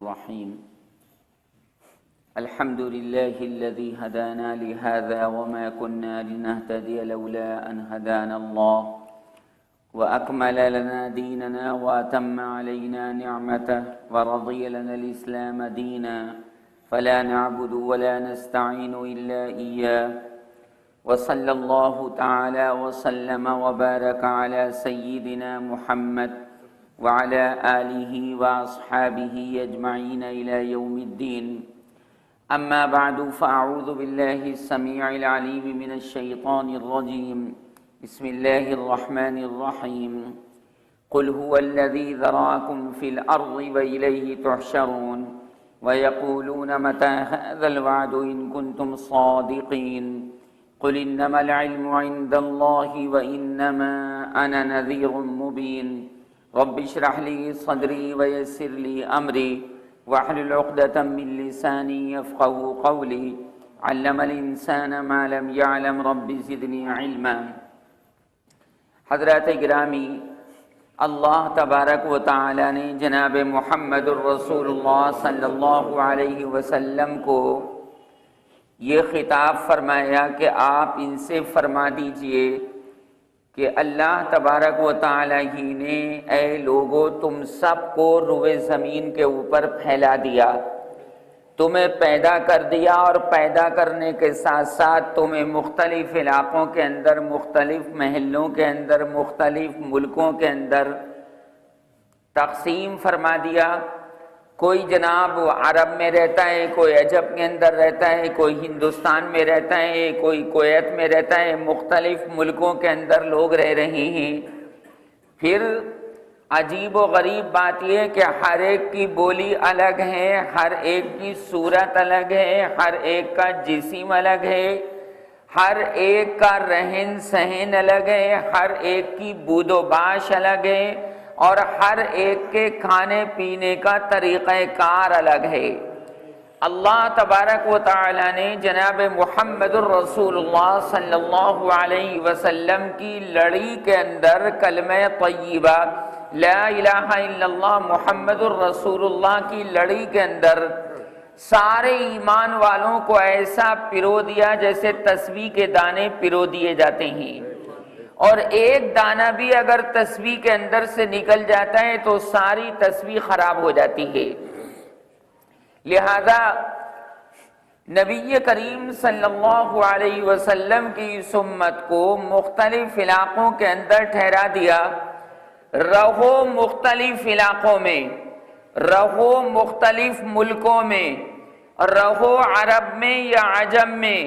الرحيم الحمد لله الذي هدانا لهذا وما كنا لنهتدي لولا أن هدانا الله وأكمل لنا ديننا وأتم علينا نعمته ورضي لنا الإسلام دينا فلا نعبد ولا نستعين إلا إياه وصلى الله تعالى وسلم وبارك على سيدنا محمد وعلى آله وأصحابه أجمعين إلى يوم الدين أما بعد فأعوذ بالله السميع العليم من الشيطان الرجيم بسم الله الرحمن الرحيم قل هو الذي ذراكم في الأرض وإليه تحشرون ويقولون متى هذا الوعد إن كنتم صادقين قل إنما العلم عند الله وإنما أنا نذير مبين رب اشرح لي صدري ويسر لي أمري واحلل عقدة من لساني يفقهوا قولي علم الإنسان ما لم يعلم رب زدني علما۔ حضرات گرامی، اللہ تبارک و تعالی نے جناب محمد الرسول اللہ صلی اللہ علیہ وسلم کو یہ خطاب فرمایا کہ آپ ان سے فرما دیجئے کہ اللہ تبارک و تعالی ہی نے اے لوگو تم سب کو روئے زمین کے اوپر پھیلا دیا، تمہیں پیدا کر دیا اور پیدا کرنے کے ساتھ ساتھ تمہیں مختلف علاقوں کے اندر، مختلف محلوں کے اندر، مختلف ملکوں کے اندر تقسیم فرما دیا۔ کوئی جناب عرب میں رہتا ہے، کوئی عجب کے اندر رہتا ہے، کوئی ہندوستان میں رہتا ہے، کوئی کویت میں رہتا ہے، مختلف ملکوں کے اندر لوگ رہ رہے ہیں۔ پھر عجیب و غریب بات یہ ہے کہ ہر ایک کی بولی الگ ہے، ہر ایک کی صورت الگ ہے، ہر ایک کا جسم الگ ہے، ہر ایک کا رہن سہن الگ ہے، ہر ایک کی بود و باش الگ ہے، اور ہر ایک کے کھانے پینے کا طریقہ کار الگ ہے۔ اللہ تبارک و تعالی نے جناب محمد الرسول اللہ صلی اللہ علیہ وسلم کی لڑی کے اندر کلمہ طیبہ لا الہ الا اللہ محمد الرسول اللہ کی لڑی کے اندر سارے ایمان والوں کو ایسا پرو دیا جیسے تسبیح کے دانے پرو دیے جاتے ہیں، اور ایک دانہ بھی اگر تسبیح کے اندر سے نکل جاتا ہے تو ساری تسبیح خراب ہو جاتی ہے۔ لہذا نبی کریم صلی اللہ علیہ وسلم کی اس امت کو مختلف علاقوں کے اندر ٹھہرا دیا، رہو مختلف علاقوں میں، رہو مختلف ملکوں میں، رہو عرب میں یا عجم میں،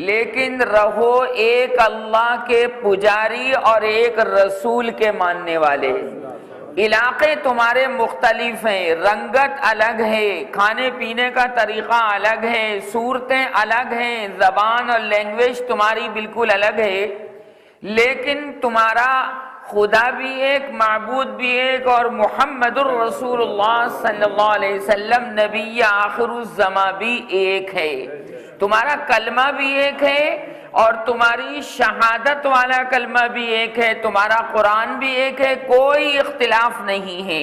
لیکن رہو ایک اللہ کے پجاری اور ایک رسول کے ماننے والے۔ علاقے تمہارے مختلف ہیں، رنگت الگ ہے، کھانے پینے کا طریقہ الگ ہے، صورتیں الگ ہیں، زبان اور لینگویج تمہاری بالکل الگ ہے، لیکن تمہارا خدا بھی ایک، معبود بھی ایک، اور محمد الرسول اللہ صلی اللہ علیہ وسلم نبی آخر الزمان بھی ایک ہے۔ تمہارا کلمہ بھی ایک ہے اور تمہاری شہادت والا کلمہ بھی ایک ہے، تمہارا قرآن بھی ایک ہے، کوئی اختلاف نہیں ہے۔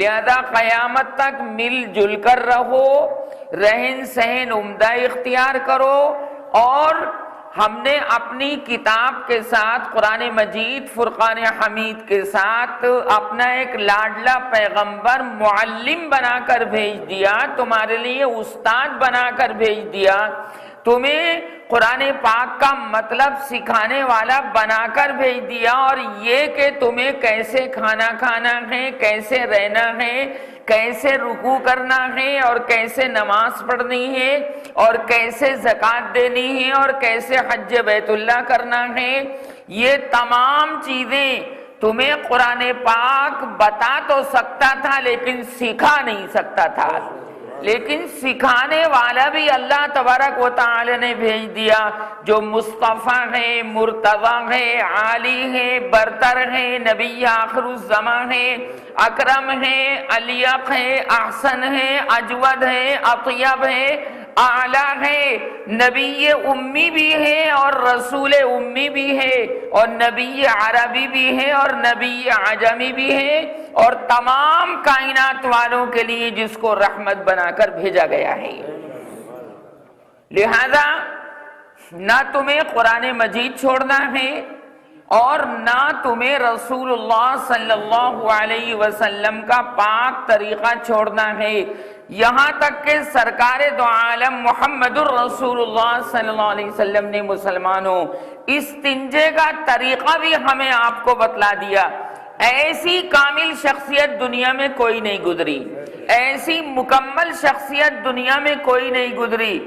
لہذا قیامت تک مل جل کر رہو، رہن سہن عمدہ اختیار کرو، اور ہم نے اپنی کتاب کے ساتھ قرآن مجید فرقان حمید کے ساتھ اپنا ایک لاڈلا پیغمبر معلم بنا کر بھیج دیا، تمہارے لیے استاد بنا کر بھیج دیا، تمہیں قرآن پاک کا مطلب سکھانے والا بنا کر بھیج دیا، اور یہ کہ تمہیں کیسے کھانا کھانا ہے، کیسے رہنا ہے، کیسے رکوع کرنا ہے، اور کیسے نماز پڑھنی ہے، اور کیسے زکوٰۃ دینی ہے، اور کیسے حج بیت اللہ کرنا ہے، یہ تمام چیزیں تمہیں قرآن پاک بتا تو سکتا تھا لیکن سکھا نہیں سکتا تھا۔ لیکن سکھانے والا بھی اللہ تبارک و تعالی نے بھیج دیا، جو مصطفیٰ ہے، مرتضیٰ ہے، عالی ہے، برتر ہے، نبی آخر الزمان ہے، اکرم ہے، الیق ہے، احسن ہے، اجود ہے، اطیب ہے، اعلیٰ ہے، نبی امی بھی ہے اور رسول امی بھی ہے، اور نبی عربی بھی ہے اور نبی عجمی بھی ہے، اور تمام کائنات والوں کے لیے جس کو رحمت بنا کر بھیجا گیا ہے۔ لہذا نہ تمہیں قرآن مجید چھوڑنا ہے اور نہ تمہیں رسول اللہ صلی اللہ علیہ وسلم کا پاک طریقہ چھوڑنا ہے، یہاں تک کہ سرکار دو عالم محمد الرسول اللہ صلی اللہ علیہ وسلم نے مسلمانوں استنجے کا طریقہ بھی ہمیں آپ کو بتلا دیا۔ ایسی کامل شخصیت دنیا میں کوئی نہیں گزری، ایسی مکمل شخصیت دنیا میں کوئی نہیں گزری،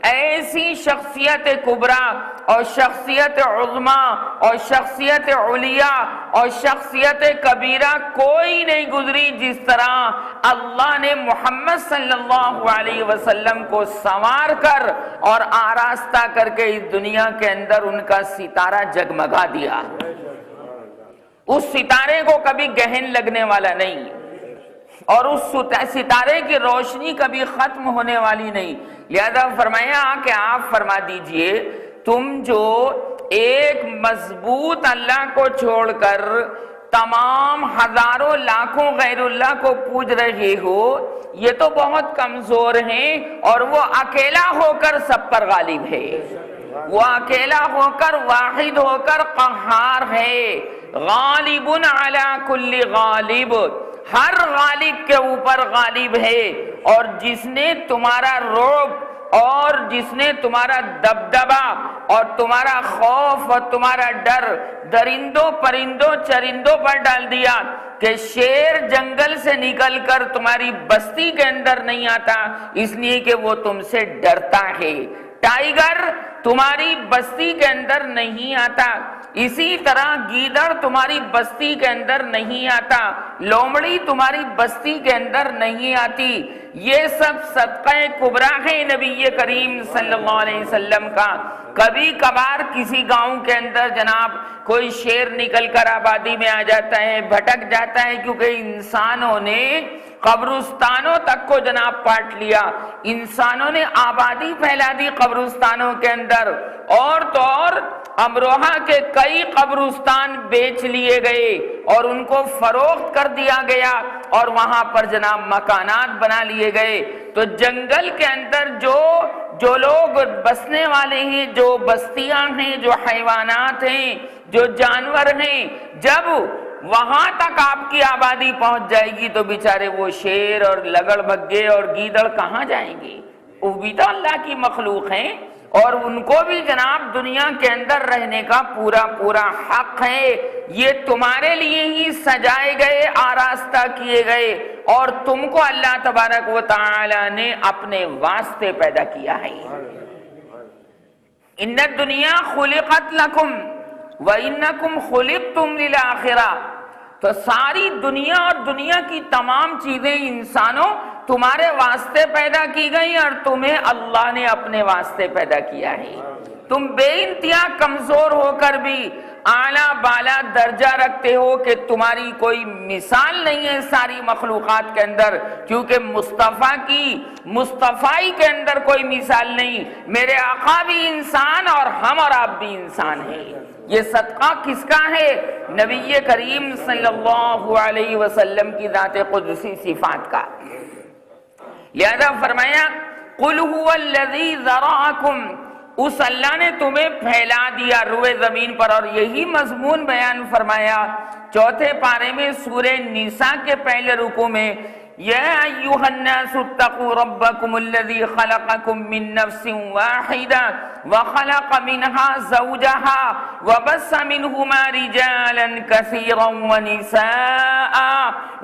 ایسی شخصیت کبریٰ اور شخصیت عظمیٰ اور شخصیت علیٰ اور شخصیت کبیرہ کوئی نہیں گزری جس طرح اللہ نے محمد صلی اللہ علیہ وسلم کو سنوار کر اور آراستہ کر کے اس دنیا کے اندر ان کا ستارہ جگمگا دیا۔ اس ستارے کو کبھی گہن لگنے والا نہیں اور اس ستارے کی روشنی کبھی ختم ہونے والی نہیں۔ لہذا فرمایا کہ آپ فرما دیجئے تم جو ایک مضبوط اللہ کو چھوڑ کر تمام ہزاروں لاکھوں غیر اللہ کو پوج رہے ہو، یہ تو بہت کمزور ہیں اور وہ اکیلا ہو کر سب پر غالب ہے، وہ اکیلا ہو کر واحد ہو کر قہار ہے، غالب علی کل غالب، ہر غالب کے اوپر غالب ہے، اور جس نے تمہارا رعب اور جس نے تمہارا دبدبا اور تمہارا خوف اور تمہارا ڈر درندوں پرندوں چرندوں پر ڈال دیا کہ شیر جنگل سے نکل کر تمہاری بستی کے اندر نہیں آتا اس لیے کہ وہ تم سے ڈرتا ہے، ٹائیگر تمہاری بستی کے اندر نہیں آتا، اسی طرح گیدڑ تمہاری بستی کے اندر نہیں آتا، لومڑی تمہاری بستی کے اندر نہیں آتی۔ یہ سب صدقہ کبریٰ ہے نبی کریم صلی اللہ علیہ وسلم کا۔ کبھی کبھار کسی گاؤں کے اندر جناب کوئی شیر نکل کر آبادی میں آ جاتا ہے، بھٹک جاتا ہے، کیونکہ انسانوں نے قبرستانوں تک کو جناب پاٹ لیا، انسانوں نے آبادی پھیلا دی قبرستانوں کے اندر، اور تو اور امروہہ کے کئی قبرستان بیچ لیے گئے اور ان کو فروخت کر دیا گیا اور وہاں پر جناب مکانات بنا لیے گئے۔ تو جنگل کے اندر جو لوگ بسنے والے ہیں، جو بستیاں ہیں، جو حیوانات ہیں، جو جانور ہیں، جب وہاں تک آپ کی آبادی پہنچ جائے گی تو بیچارے وہ شیر اور لگڑ بگے اور گیدڑ کہاں جائیں گے؟ وہ بھی تو اللہ کی مخلوق ہیں اور ان کو بھی جناب دنیا کے اندر رہنے کا پورا حق ہے۔ یہ تمہارے لیے ہی سجائے گئے، آراستہ کیے گئے، اور تم کو اللہ تبارک و تعالی نے اپنے واسطے پیدا کیا ہے۔ ان الدنیا خلقت لکم وَإِنَّكُمْ خُلِقْتُمْ لِلْآخِرَةِ، تو ساری دنیا اور دنیا کی تمام چیزیں انسانوں تمہارے واسطے پیدا کی گئی اور تمہیں اللہ نے اپنے واسطے پیدا کیا ہے۔ تم بے انتہا کمزور ہو کر بھی اعلیٰ بالا درجہ رکھتے ہو کہ تمہاری کوئی مثال نہیں ہے ساری مخلوقات کے اندر، کیونکہ مصطفیٰ کی مصطفائی کے اندر کوئی مثال نہیں۔ میرے آقا بھی انسان اور ہم اور آپ بھی انسان ہیں۔ یہ صدقہ کس کا ہے؟ نبی کریم صلی اللہ علیہ وسلم کی ذات قدسی صفات کا۔ لہذا فرمایا قُلْ هُوَ الَّذِي ذَرَعَكُمْ، اس اللہ نے تمہیں پھیلا دیا روئے زمین پر، اور یہی مضمون بیان فرمایا چوتھے پارے میں سورہ نساء کے پہلے رکوع میں، یا ایھا الناس اتقوا ربکم الذی خلقکم من نفس واحدہ وخلق منها زوجها وبث منہما رجالا کثیرا ونساء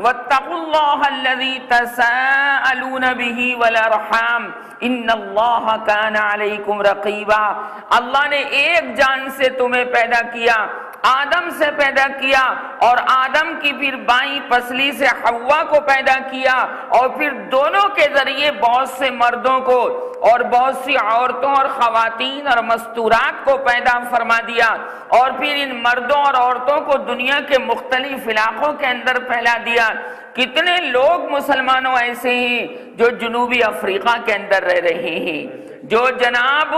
واتقوا اللہ الذی تساءلون به والارحام ان اللہ کان علیکم رقیبا۔ اللہ نے ایک جان سے تمہیں پیدا کیا، آدم سے پیدا کیا، اور آدم کی پھر بائیں پسلی سے حوا کو پیدا کیا، اور پھر دونوں کے ذریعے بہت سے مردوں کو اور بہت سی عورتوں اور خواتین اور مستورات کو پیدا فرما دیا، اور پھر ان مردوں اور عورتوں کو دنیا کے مختلف علاقوں کے اندر پھیلا دیا۔ کتنے لوگ مسلمانوں ایسے ہیں جو جنوبی افریقہ کے اندر رہ رہے ہیں، جو جناب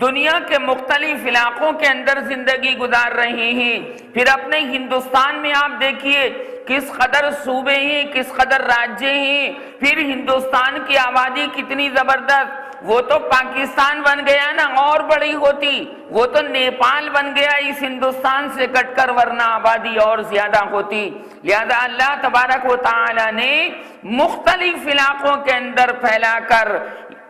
دنیا کے مختلف علاقوں کے اندر زندگی گزار رہے ہیں۔ پھر اپنے ہندوستان میں آپ دیکھیے کس قدر صوبے ہیں، کس قدر راجیہ ہیں، پھر ہندوستان کی آبادی کتنی زبردست، وہ تو پاکستان بن گیا نا، اور بڑی ہوتی، وہ تو نیپال بن گیا اس ہندوستان سے کٹ کر، ورنہ آبادی اور زیادہ ہوتی۔ لہذا اللہ تبارک و تعالی نے مختلف علاقوں کے اندر پھیلا کر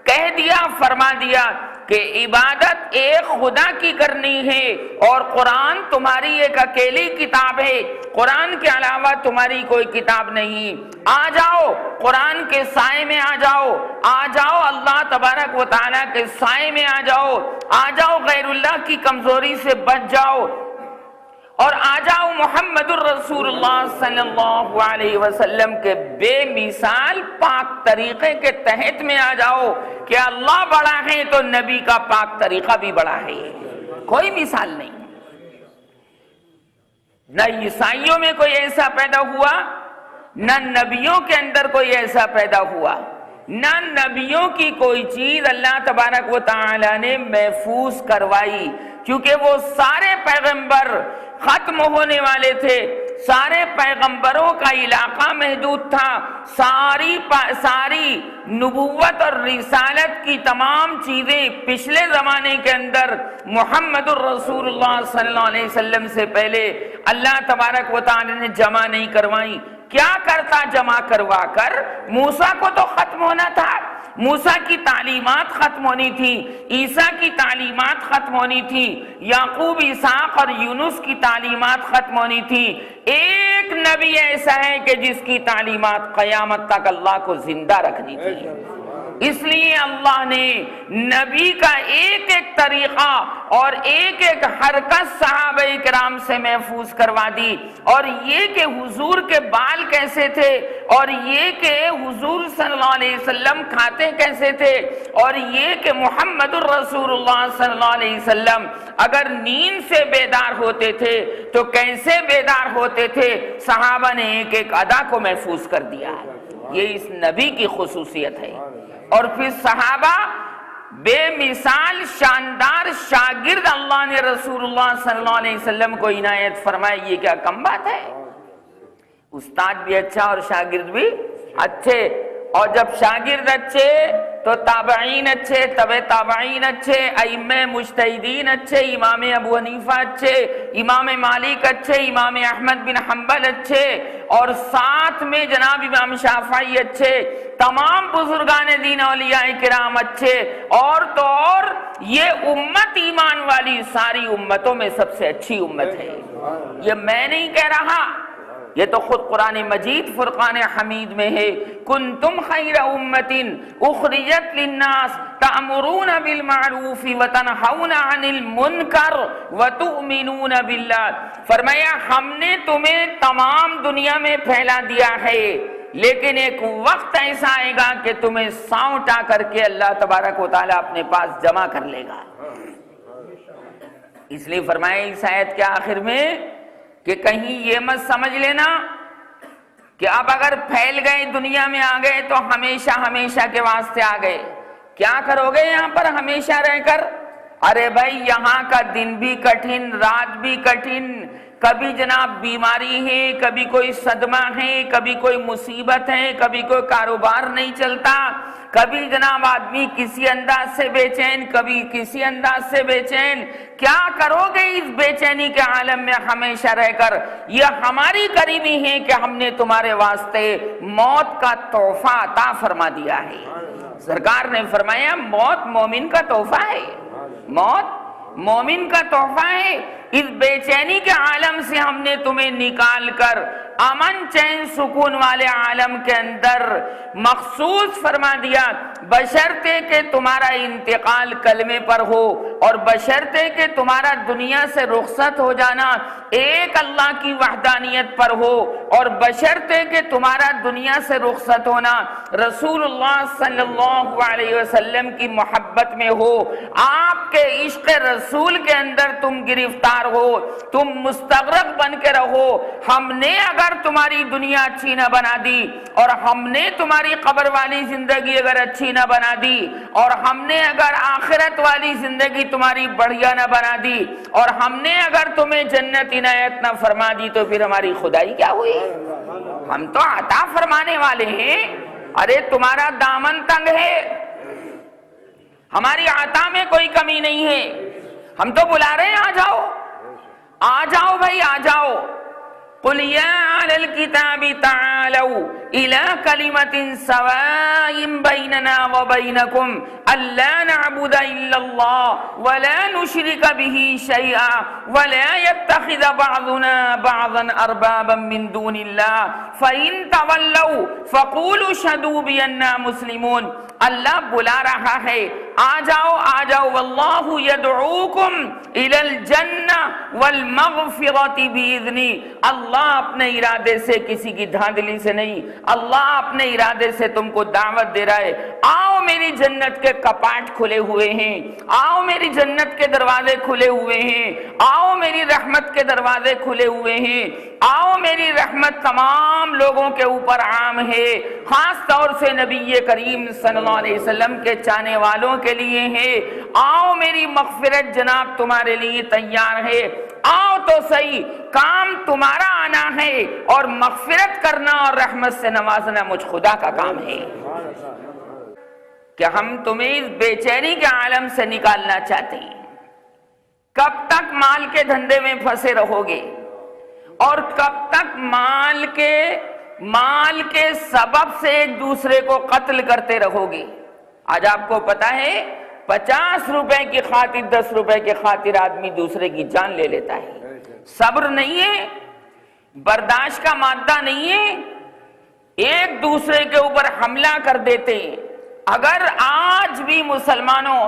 کہہ دیا، فرما دیا کہ عبادت ایک خدا کی کرنی ہے، اور قرآن تمہاری ایک اکیلی کتاب ہے، قرآن کے علاوہ تمہاری کوئی کتاب نہیں۔ آ جاؤ قرآن کے سائے میں، آ جاؤ اللہ تبارک و تعالیٰ کے سائے میں، آ جاؤ غیر اللہ کی کمزوری سے بچ جاؤ، اور آ جاؤ محمد الرسول اللہ صلی اللہ علیہ وسلم کے بے مثال پاک طریقے کے تحت میں آ جاؤ کہ اللہ بڑا ہے تو نبی کا پاک طریقہ بھی بڑا ہے، کوئی مثال نہیں۔ نہ عیسائیوں میں کوئی ایسا پیدا ہوا، نہ نبیوں کے اندر کوئی ایسا پیدا ہوا، نہ نبیوں کی کوئی چیز اللہ تبارک و تعالی نے محفوظ کروائی، کیونکہ وہ سارے پیغمبر ختم ہونے والے تھے، سارے پیغمبروں کا علاقہ محدود تھا، ساری نبوت اور رسالت کی تمام چیزیں پچھلے زمانے کے اندر محمد الرسول اللہ صلی اللہ علیہ وسلم سے پہلے اللہ تبارک و تعالی نے جمع نہیں کروائیں۔ کیا کرتا جمع کروا کر؟ موسیٰ کو تو ختم ہونا تھا، موسیٰ کی تعلیمات ختم ہونی تھی، عیسیٰ کی تعلیمات ختم ہونی تھی، یعقوب، اسحاق اور یونس کی تعلیمات ختم ہونی تھی۔ ایک نبی ایسا ہے کہ جس کی تعلیمات قیامت تک اللہ کو زندہ رکھنی تھی، اس لیے اللہ نے نبی کا ایک ایک طریقہ اور ایک ایک حرکت صحابہ کرام سے محفوظ کروا دی، اور یہ کہ حضور کے بال کیسے تھے، اور یہ کہ حضور صلی اللہ علیہ وسلم کھاتے کیسے تھے، اور یہ کہ محمد الرسول اللہ صلی اللہ علیہ وسلم اگر نیند سے بیدار ہوتے تھے تو کیسے بیدار ہوتے تھے، صحابہ نے ایک ایک ادا کو محفوظ کر دیا ہے۔ یہ اس نبی کی خصوصیت ہے۔ اور پھر صحابہ بے مثال شاندار شاگرد اللہ نے رسول اللہ صلی اللہ علیہ وسلم کو عنایت فرمائی، یہ کیا کم بات ہے؟ استاد بھی اچھا اور شاگرد بھی اچھے، اور جب شاگرد اچھے تو تابعین اچھے، تبع تابعین اچھے، ائمہ مجتہدین اچھے، امام ابو حنیفہ اچھے، امام مالک اچھے، امام احمد بن حنبل اچھے، اور ساتھ میں جناب امام شافعی اچھے، تمام بزرگان دین اولیاء کرام اچھے، اور تو اور یہ امت ایمان والی ساری امتوں میں سب سے اچھی امت ہے۔ یہ میں نہیں کہہ رہا، یہ تو خود قرآن مجید فرقان حمید میں ہے، کنتم خیر امت اخرجت للناس تأمرون بالمعروف وتنہون عن المنکر وتؤمنون باللہ۔ فرمایا ہم نے تمہیں تمام دنیا میں پھیلا دیا ہے، لیکن ایک وقت ایسا آئے گا کہ تمہیں ساؤں اٹھا کر کے اللہ تبارک و تعالیٰ اپنے پاس جمع کر لے گا۔ اس لیے فرمایا اس آیت کے آخر میں کہ کہیں یہ مت سمجھ لینا کہ اب اگر پھیل گئے دنیا میں آ گئے تو ہمیشہ ہمیشہ کے واسطے آ گئے۔ کیا کرو گے یہاں پر ہمیشہ رہ کر؟ ارے بھائی یہاں کا دن بھی کٹھن، رات بھی کٹھن، کبھی جناب بیماری ہے، کبھی کوئی صدمہ ہے، کبھی کوئی مصیبت ہے، کبھی کوئی کاروبار نہیں چلتا، کبھی جناب آدمی کسی انداز سے بے چین، کبھی کسی انداز سے بے چین۔ کیا کرو گے اس بے چینی کے عالم میں ہمیشہ رہ کر؟ یہ ہماری کریمی ہے کہ ہم نے تمہارے واسطے موت کا تحفہ عطا فرما دیا ہے۔ سرکار نے فرمایا موت مومن کا تحفہ ہے، موت مومن کا تحفہ ہے۔ اس بے چینی کے عالم سے ہم نے تمہیں نکال کر امن چین سکون والے عالم کے اندر مخصوص فرما دیا، بشرطے کہ تمہارا انتقال کلمے پر ہو، اور بشرطے کہ تمہارا دنیا سے رخصت ہو جانا ایک اللہ کی وحدانیت پر ہو، اور بشرطے کہ تمہارا دنیا سے رخصت ہونا رسول اللہ صلی اللہ علیہ وسلم کی محبت میں ہو، آپ کے عشق رسول کے اندر تم گرفتار ہو، تم مستغرق بن کے رہو۔ ہم نے اگر تمہاری دنیا اچھی نہ بنا دی، اور ہم نے تمہاری قبر والی زندگی اگر اچھی نہ بنا دی، اور ہم نے اگر آخرت والی زندگی تمہاری بڑھیا نہ بنا دی، اور ہم نے اگر تمہیں جنت عنایت نہ فرما دی، تو پھر ہماری خدائی کیا ہوئی؟ ہم تو عطا فرمانے والے ہیں، ارے تمہارا دامن تنگ ہے، ہماری عطا میں کوئی کمی نہیں ہے، ہم تو بلا رہے ہیں، آ جاؤ بھائی آ جاؤ۔ قل یا اہل الکتاب تعالوا الی کلمۃ سواء بیننا وبینکم الا نعبد الا اللہ ولا نشرک به شیئا ولا يتخذ بعضنا بعضا اربابا من دون اللہ فإن تولوا فقولوا اشہدوا بأننا مسلمون۔ اللہ بلا رہا ہے، آ جاؤ واللہ یدعوکم الی الجنہ والمغفرۃ بإذنہ۔ اللہ اپنے ارادے سے، کسی کی دھاندلی سے نہیں، اللہ اپنے ارادے سے تم کو دعوت دے رہا ہے، آؤ میری جنت کے کپاٹ کھلے ہوئے ہیں، آؤ میری جنت کے دروازے کھلے ہوئے ہیں، آؤ میری رحمت کے دروازے کھلے ہوئے ہیں، آؤ میری رحمت تمام لوگوں کے اوپر عام ہے، خاص طور سے نبی کریم صلی اللہ علیہ وسلم کے چاہنے والوں کے لیے ہے، آؤ میری مغفرت جناب تمہارے لیے تیار ہے، آؤ تو صحیح، کام تمہارا آنا ہے اور مغفرت کرنا اور رحمت سے نوازنا مجھ خدا کا کام ہے کہ ہم تمہیں اس بے چینی کے عالم سے نکالنا چاہتے ہیں۔ کب تک مال کے دھندے میں پھنسے رہو گے اور کب تک مال کے سبب سے ایک دوسرے کو قتل کرتے رہو گے؟ آج آپ کو پتا ہے 50 روپے کی خاطر 10 روپے کی خاطر آدمی دوسرے کی جان لے لیتا ہے۔ صبر نہیں ہے، برداشت کا مادہ نہیں ہے، ایک دوسرے کے اوپر حملہ کر دیتے ہیں۔ اگر آج بھی مسلمانوں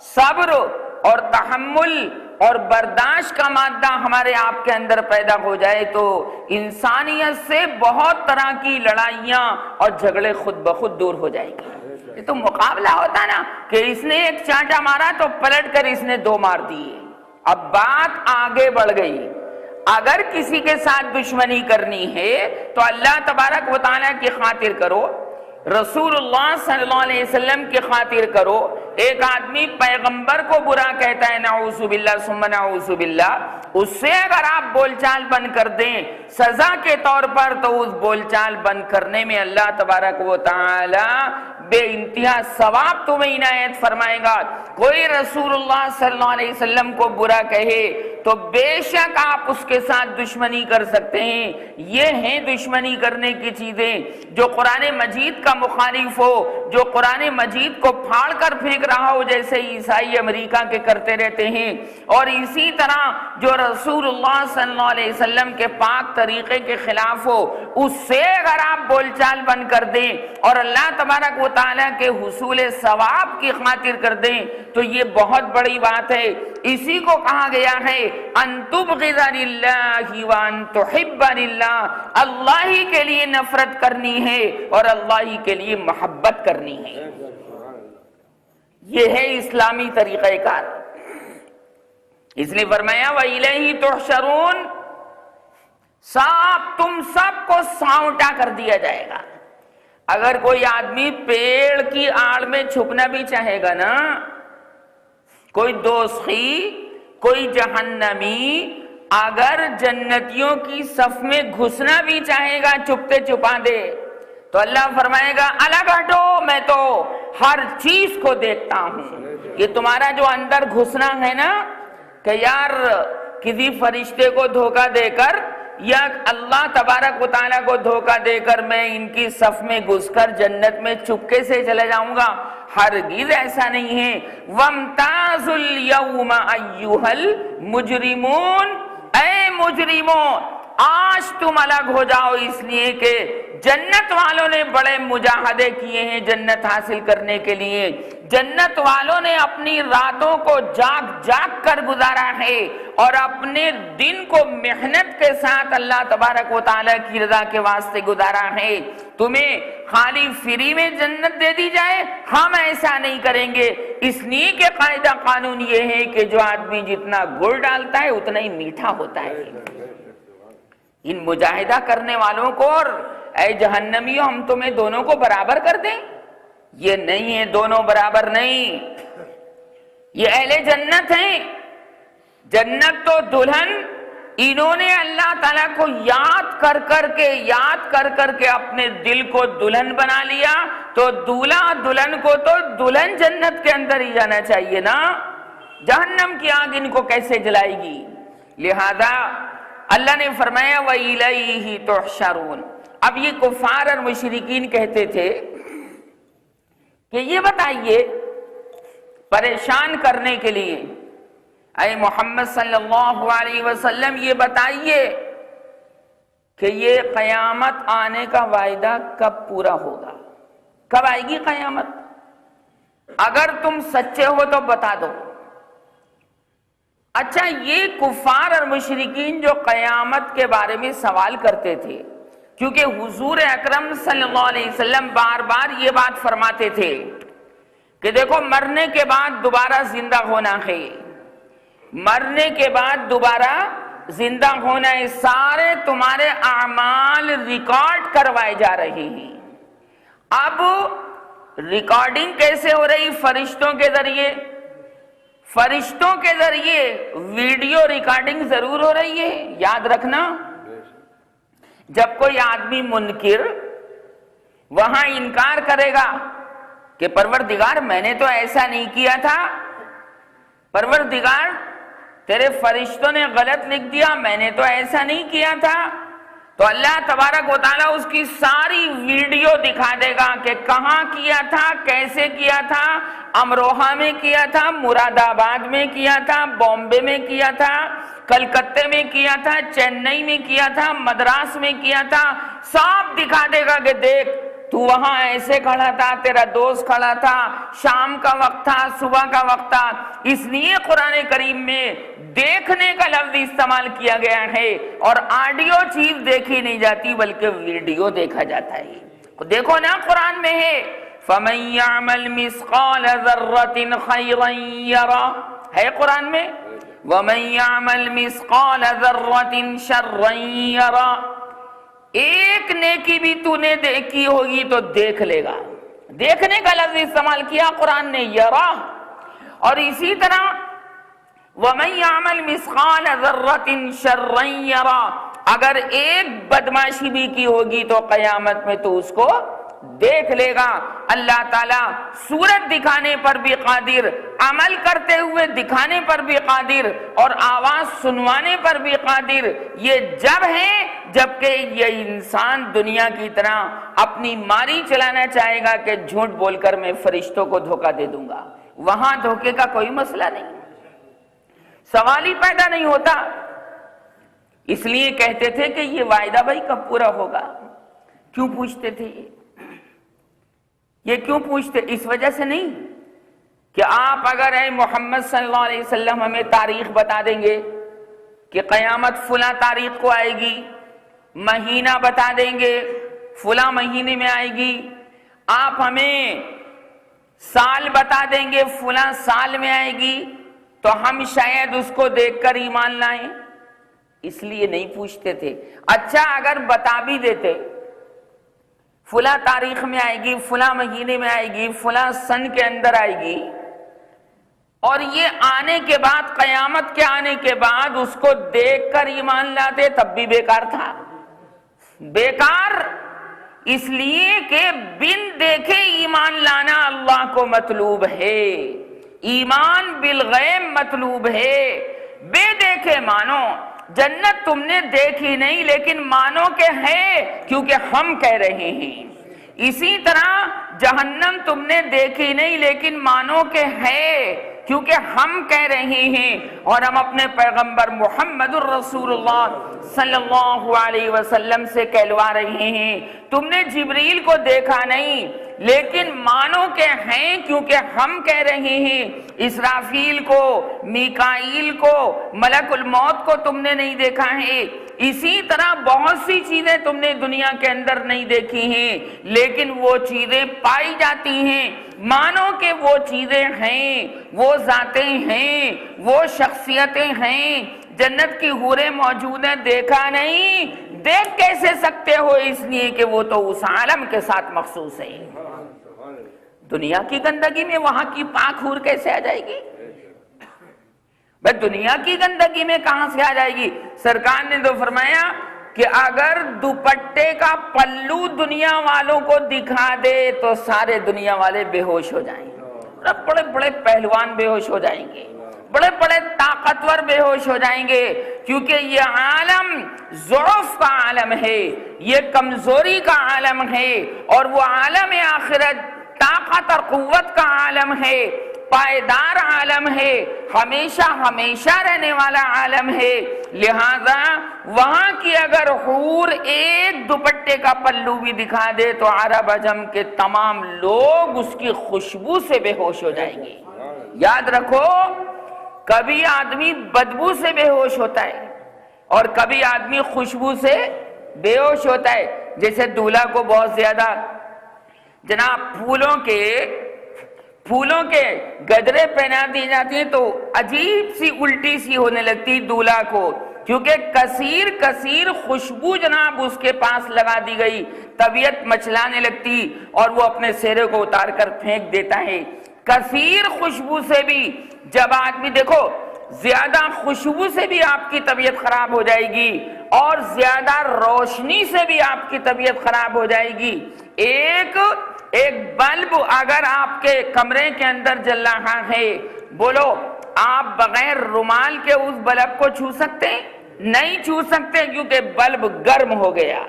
صبر اور تحمل اور برداشت کا مادہ ہمارے آپ کے اندر پیدا ہو جائے تو انسانیت سے بہت طرح کی لڑائیاں اور جھگڑے خود بخود دور ہو جائیں گے۔ یہ تو مقابلہ ہوتا نا کہ اس نے ایک چانٹا مارا تو پلٹ کر اس نے 2 مار دیے، اب بات آگے بڑھ گئی۔ اگر کسی کے ساتھ دشمنی کرنی ہے تو اللہ تبارک و تعالیٰ کی خاطر کرو، رسول اللہ صلی اللہ علیہ وسلم کی خاطر کرو۔ ایک آدمی پیغمبر کو برا کہتا ہے، نعوذ باللہ ثم نعوذ باللہ، اس سے اگر آپ بول چال بند کر دیں سزا کے طور پر تو اس بول چال بند کرنے میں اللہ تبارک و تعالی بے انتہا ثواب تمہیں عنایت فرمائے گا۔ کوئی رسول اللہ صلی اللہ علیہ وسلم کو برا کہے تو بے شک آپ اس کے ساتھ دشمنی کر سکتے ہیں۔ یہ ہیں دشمنی کرنے کی چیزیں، جو قرآن مجید کا مخالف ہو، جو قرآن مجید کو پھاڑ کر پھینک رہا ہو جیسے عیسائی امریکہ کے کرتے رہتے ہیں، اور اسی طرح جو رسول اللہ صلی اللہ علیہ وسلم کے پاک طریقے کے خلاف ہو، اس سے اگر آپ بول چال بند کر دیں اور اللہ تبارک و تعالیٰ کے حصول ثواب کی خاطر کر دیں تو یہ بہت بڑی بات ہے۔ اسی کو کہا گیا ہے ان تبغض للہ وان تحب للہ، اللہ ہی کے لیے نفرت کرنی ہے اور اللہ ہی کے لیے محبت کرنی ہے۔ یہ ہے اسلامی طریقہ کار۔ اس لیے فرمایا وَإِلَيْهِ تُحْشَرُونَ، تم سب کو سانوٹا کر دیا جائے گا۔ اگر کوئی آدمی پیڑ کی آڑ میں چھپنا بھی چاہے گا نا، کوئی دوزخی، کوئی جہنمی اگر جنتیوں کی صف میں گھسنا بھی چاہے گا چپتے چپا دے تو اللہ فرمائے گا الگ ہٹو، میں تو ہر چیز کو دیکھتا ہوں۔ یہ تمہارا جو اندر گھسنا ہے نا کہ یار کسی فرشتے کو دھوکہ دے کر یا اللہ تبارک و تعالیٰ کو دھوکہ دے کر میں ان کی صف میں گھس کر جنت میں چپکے سے چلے جاؤں گا، ہرگز ایسا نہیں ہے۔ وَامْتَازُوا الْيَوْمَ أَيُّهَا الْمُجْرِمُونَ، اے مجرمون آج تم الگ ہو جاؤ، اس لیے کہ جنت والوں نے بڑے مجاہدے کیے ہیں جنت حاصل کرنے کے لیے۔ جنت والوں نے اپنی راتوں کو جاگ جاگ کر گزارا ہے اور اپنے دن کو محنت کے ساتھ اللہ تبارک و تعالیٰ کی رضا کے واسطے گزارا ہے۔ تمہیں خالی فری میں جنت دے دی جائے، ہم ایسا نہیں کریں گے۔ اس لیے کہ قاعدہ قانون یہ ہے کہ جو آدمی جتنا گڑ ڈالتا ہے اتنا ہی میٹھا ہوتا ہے۔ ان مجاہدہ کرنے والوں کو اور اے جہنمیوں ہم تمہیں دونوں کو برابر کر دیں، یہ نہیں ہے، دونوں برابر نہیں۔ یہ اہل جنت ہیں، جنت تو دلہن انہوں نے اللہ تعالیٰ کو یاد کر کے اپنے دل کو دلہن بنا لیا، تو دولہا دلہن کو تو دلہن جنت کے اندر ہی جانا چاہیے نا، جہنم کی آگ ان کو کیسے جلائے گی؟ لہذا اللہ نے فرمایا وَإِلَيْهِ تُحْشَرُونَ۔ اب یہ کفار اور مشرکین کہتے تھے کہ یہ بتائیے پریشان کرنے کے لیے، اے محمد صلی اللہ علیہ وسلم یہ بتائیے کہ یہ قیامت آنے کا وعدہ کب پورا ہوگا، کب آئے گی قیامت؟ اگر تم سچے ہو تو بتا دو۔ اچھا، یہ کفار اور مشرکین جو قیامت کے بارے میں سوال کرتے تھے، کیونکہ حضور اکرم صلی اللہ علیہ وسلم بار بار یہ بات فرماتے تھے کہ دیکھو مرنے کے بعد دوبارہ زندہ ہونا ہے، مرنے کے بعد دوبارہ زندہ ہونا ہے، سارے تمہارے اعمال ریکارڈ کروائے جا رہے ہیں۔ اب ریکارڈنگ کیسے ہو رہی؟ فرشتوں کے ذریعے، فرشتوں کے ذریعے ویڈیو ریکارڈنگ ضرور ہو رہی ہے۔ یاد رکھنا، جب کوئی آدمی منکر وہاں انکار کرے گا کہ پروردگار میں نے تو ایسا نہیں کیا تھا، پروردگار تیرے فرشتوں نے غلط لکھ دیا، میں نے تو ایسا نہیں کیا تھا، تو اللہ تبارک و تعالیٰ اس کی ساری ویڈیو دکھا دے گا کہ کہاں کیا تھا، کیسے کیا تھا، امروہہ میں کیا تھا، مراد آباد میں کیا تھا، بامبے میں کیا تھا، کلکتے میں کیا تھا، چنئی میں کیا تھا، مدراس میں کیا تھا، سب دکھا دے گا کہ دیکھ تو وہاں ایسے کھڑا تھا، تیرا دوست کھڑا تھا، شام کا وقت تھا، صبح کا وقت تھا۔ اس لیے قرآن کریم میں دیکھنے کا لفظ استعمال کیا گیا ہے، اور آڈیو چیز دیکھی نہیں جاتی بلکہ ویڈیو دیکھا جاتا ہے۔ دیکھو نا قرآن میں ہے فَمَن يَعْمَلْ مِثْقَالَ ذَرَّةٍ خَيْرًا يَرَهُ، ہے قرآن میں، وَمَن يَعْمَلْ مِثْقَالَ ذَرَّةٍ شَرًّا يَرَهُ، ایک نیکی بھی تو نے دیکھی ہوگی تو دیکھ لے گا۔ دیکھنے کا لفظ استعمال کیا قرآن نے، یرا۔ اور اسی طرح وَمَن يَعْمَلْ مِثْقَالَ ذَرَّةٍ شَرًّا يَرَهُ، اگر ایک بدماشی بھی کی ہوگی تو قیامت میں تو اس کو دیکھ لے گا۔ اللہ تعالیٰ صورت دکھانے پر بھی قادر، عمل کرتے ہوئے دکھانے پر بھی قادر، اور آواز سنوانے پر بھی قادر۔ یہ جب ہے جبکہ یہ انسان دنیا کی طرح اپنی ماری چلانا چاہے گا کہ جھوٹ بول کر میں فرشتوں کو دھوکہ دے دوں گا، وہاں دھوکے کا کوئی مسئلہ نہیں، سوال ہی پیدا نہیں ہوتا۔ اس لیے کہتے تھے کہ یہ وعدہ بھائی کب پورا ہوگا؟ کیوں پوچھتے تھے یہ کیوں پوچھتے؟ اس وجہ سے نہیں کہ آپ اگر اے محمد صلی اللہ علیہ وسلم ہمیں تاریخ بتا دیں گے کہ قیامت فلاں تاریخ کو آئے گی، مہینہ بتا دیں گے فلاں مہینے میں آئے گی، آپ ہمیں سال بتا دیں گے فلاں سال میں آئے گی، تو ہم شاید اس کو دیکھ کر ایمان لائیں، اس لیے نہیں پوچھتے تھے۔ اچھا اگر بتا بھی دیتے فلاں تاریخ میں آئے گی، فلاں مہینے میں آئے گی، فلاں سن کے اندر آئے گی، اور یہ آنے کے بعد، قیامت کے آنے کے بعد اس کو دیکھ کر ایمان لاتے، تب بھی بیکار تھا۔ بیکار اس لیے کہ بن دیکھے ایمان لانا اللہ کو مطلوب ہے، ایمان بالغیب مطلوب ہے۔ بے دیکھے مانو، جنت تم نے دیکھی نہیں لیکن مانو کہ ہے کیونکہ ہم کہہ رہے ہیں، اسی طرح جہنم تم نے دیکھی نہیں لیکن مانو کہ ہے کیونکہ ہم کہہ رہے ہیں، اور ہم اپنے پیغمبر محمد الرسول اللہ صلی اللہ علیہ وسلم سے کہلوا رہے ہیں تم نے جبریل کو دیکھا نہیں لیکن مانو کہ ہیں کیونکہ ہم کہہ رہے ہیں۔ اسرافیل کو، میکائیل کو، ملک الموت کو تم نے نہیں دیکھا ہے، اسی طرح بہت سی چیزیں تم نے دنیا کے اندر نہیں دیکھی ہیں لیکن وہ چیزیں پائی جاتی ہیں۔ مانو کہ وہ چیزیں ہیں، وہ ذاتیں ہیں، وہ شخصیتیں ہیں۔ جنت کی حوریں موجود ہیں، دیکھا نہیں، دیکھ کیسے سکتے ہو؟ اس لیے کہ وہ تو اس عالم کے ساتھ مخصوص ہے۔ دنیا کی گندگی میں وہاں کی پاک حور کیسے آ جائے گی؟ بھائی دنیا کی گندگی میں کہاں سے آ جائے گی؟ سرکار نے تو فرمایا کہ اگر دوپٹے کا پلو دنیا والوں کو دکھا دے تو سارے دنیا والے بے ہوش ہو جائیں گے، بڑے بڑے پہلوان بے ہوش ہو جائیں گے، بڑے بڑے طاقتور بے ہوش ہو جائیں گے، کیونکہ یہ عالم ضعف کا عالم ہے، یہ کمزوری کا عالم ہے، اور وہ عالم آخرت طاقت اور قوت کا عالم ہے، پائیدار عالم ہے، ہمیشہ ہمیشہ رہنے والا عالم ہے۔ لہذا وہاں کی اگر حور ایک دوپٹے کا پلو بھی دکھا دے تو عرب عجم کے تمام لوگ اس کی خوشبو سے بے ہوش ہو جائیں گے۔ یاد رکھو، کبھی آدمی بدبو سے بے ہوش ہوتا ہے اور کبھی آدمی خوشبو سے بے ہوش ہوتا ہے۔ جیسے دولہا کو بہت زیادہ جناب پھولوں کے گجرے پہنا دی جاتی ہیں تو عجیب سی الٹی سی ہونے لگتی دولہا کو، کیونکہ کثیر خوشبو جناب اس کے پاس لگا دی گئی، طبیعت مچلانے لگتی اور وہ اپنے سہرے کو اتار کر پھینک دیتا ہے۔ کثیر خوشبو سے بھی جب آدمی، دیکھو زیادہ خوشبو سے بھی آپ کی طبیعت خراب ہو جائے گی اور زیادہ روشنی سے بھی آپ کی طبیعت خراب ہو جائے گی۔ ایک بلب اگر آپ کے کمرے کے اندر جل رہا ہے، بولو آپ بغیر رومال کے اس بلب کو چھو سکتے ہیں؟ نہیں چھو سکتے، کیونکہ بلب گرم ہو گیا۔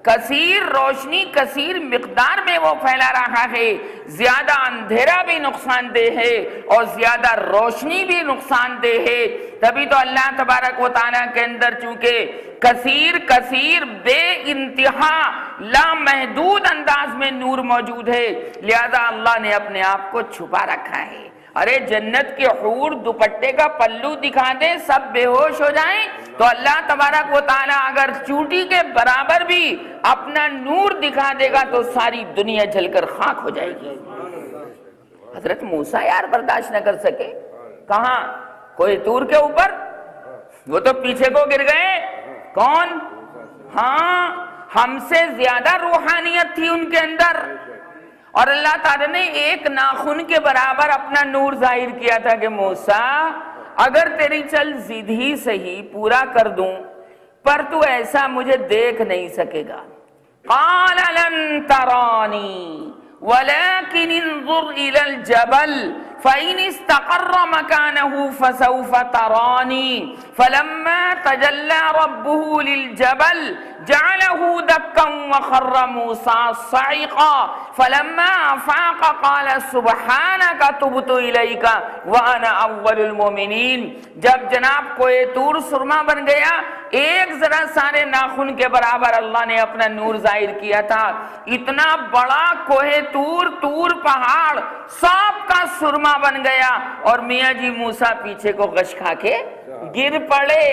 کثیر روشنی کثیر مقدار میں وہ پھیلا رہا ہے، زیادہ اندھیرا بھی نقصان دہ ہے اور زیادہ روشنی بھی نقصان دہ ہے۔ تبھی تو اللہ تبارک و تعالیٰ کے اندر چونکہ کثیر بے انتہا لامحدود انداز میں نور موجود ہے، لہذا اللہ نے اپنے آپ کو چھپا رکھا ہے۔ ارے جنت کے حور دوپٹے کا پلو دکھا دے سب بے ہوش ہو جائیں تو اللہ تبارک و تعالیٰ اگر چوٹی کے برابر بھی اپنا نور دکھا دے گا تو ساری دنیا جل کر خاک ہو جائے گی۔ حضرت موسیٰ یار برداشت نہ کر سکے، کہاں؟ کوہ طور کے اوپر، وہ تو پیچھے کو گر گئے۔ کون؟ ہاں، ہم سے زیادہ روحانیت تھی ان کے اندر، اور اللہ تعالیٰ نے ایک ناخن کے برابر اپنا نور ظاہر کیا تھا کہ موسیٰ اگر تیری چل ضد ہی صحیح پورا کر دوں پر تو ایسا مجھے دیکھ نہیں سکے گا۔ قال لن ترانی ولكن انظر الى الجبل فإن استقر مكانه فسوف تراني فلما تجلى ربه للجبل جعله دكا وخر موسى صعقا فلما أفاق قال سبحانك تبت إليك وأنا أول المؤمنين۔ جب جناب کوہ طور سرما بن گیا، ایک ذرا سارے ناخن کے برابر اللہ نے اپنا نور ظاہر کیا تھا، اتنا بڑا کوہ طور پہاڑ سب کا سرما بن گیا اور میاں جی موسیٰ پیچھے کو غش کھا کے گر پڑے۔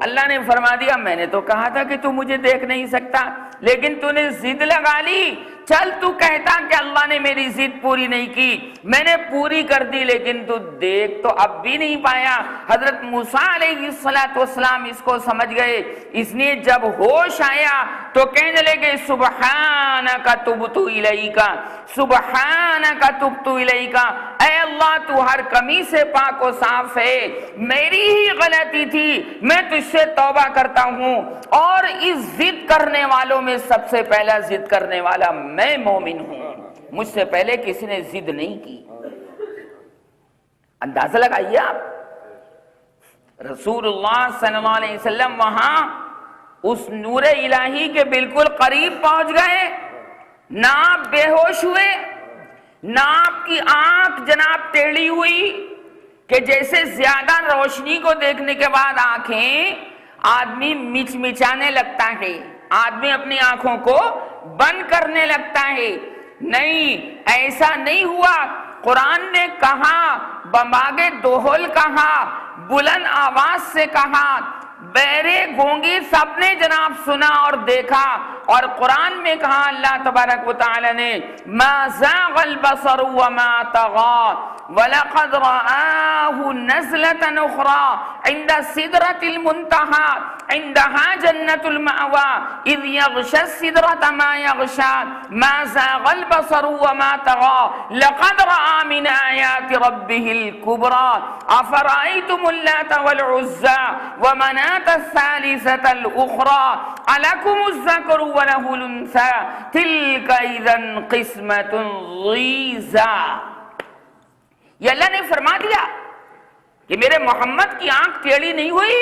اللہ نے فرما دیا میں نے تو کہا تھا کہ تو مجھے دیکھ نہیں سکتا، لیکن تو نے ضد لگا لی، چل تو کہتا کہ اللہ نے میری ضد پوری نہیں کی، میں نے پوری کر دی لیکن تو دیکھ تو اب بھی نہیں پایا۔ حضرت موسیٰ علیہ السلام اس کو سمجھ گئے، اس لیے جب ہوش آیا تو کہنے لگے سبحانک تبت الیک، سبحانک تبت الیک، اے اللہ تو ہر کمی سے پاک و صاف ہے، میری ہی غلطی تھی، میں تجھ سے توبہ کرتا ہوں، اور اس ضد کرنے والوں میں سب سے پہلا ضد کرنے والا میں مومن ہوں، مجھ سے پہلے کسی نے ضد نہیں کی۔ اندازہ لگائیے آپ، رسول اللہ صلی اللہ علیہ وسلم وہاں اس نور الہی کے بالکل قریب پہنچ گئے، نہ آپ بے ہوش ہوئے، نہ آپ کی آنکھ جناب ٹیڑھی ہوئی کہ جیسے زیادہ روشنی کو دیکھنے کے بعد آنکھیں آدمی مچمچانے لگتا ہے، آدمی اپنی آنکھوں کو بند کرنے لگتا ہے۔ نہیں، ایسا نہیں ہوا۔ قرآن نے کہا، بمباغ دوہل کہا، بلند آواز سے کہا، بہرے گونگے سب نے جناب سنا اور دیکھا، اور قرآن میں کہا اللہ تبارک و تعالی نے ما زاغ البصر وما طغى وَلَقَدْ رَآهُ نَزْلَةً أُخْرَى عِنْدَ سِدْرَةِ الْمُنْتَهَى عِنْدَهَا جَنَّةُ الْمَأْوَى إِذْ يَغْشَى السِّدْرَةَ مَا يَغْشَى مَا زَاغَ الْبَصَرُ وَمَا طَغَى لَقَدْ رَآ مِنْ آيَاتِ رَبِّهِ الْكُبْرَى أَفَرَأَيْتُمُ اللَّاتَ وَالْعُزَّى وَمَنَاةَ الثَّالِثَةَ الْأُخْرَى أَلَكُمُ الذَّكَرُ وَلَهُ الْأُنثَى تِلْكَ إِذًا قِسْمَةٌ ضِیزَى۔ یہ اللہ نے فرما دیا کہ میرے محمد کی آنکھ ٹیڑھی نہیں ہوئی،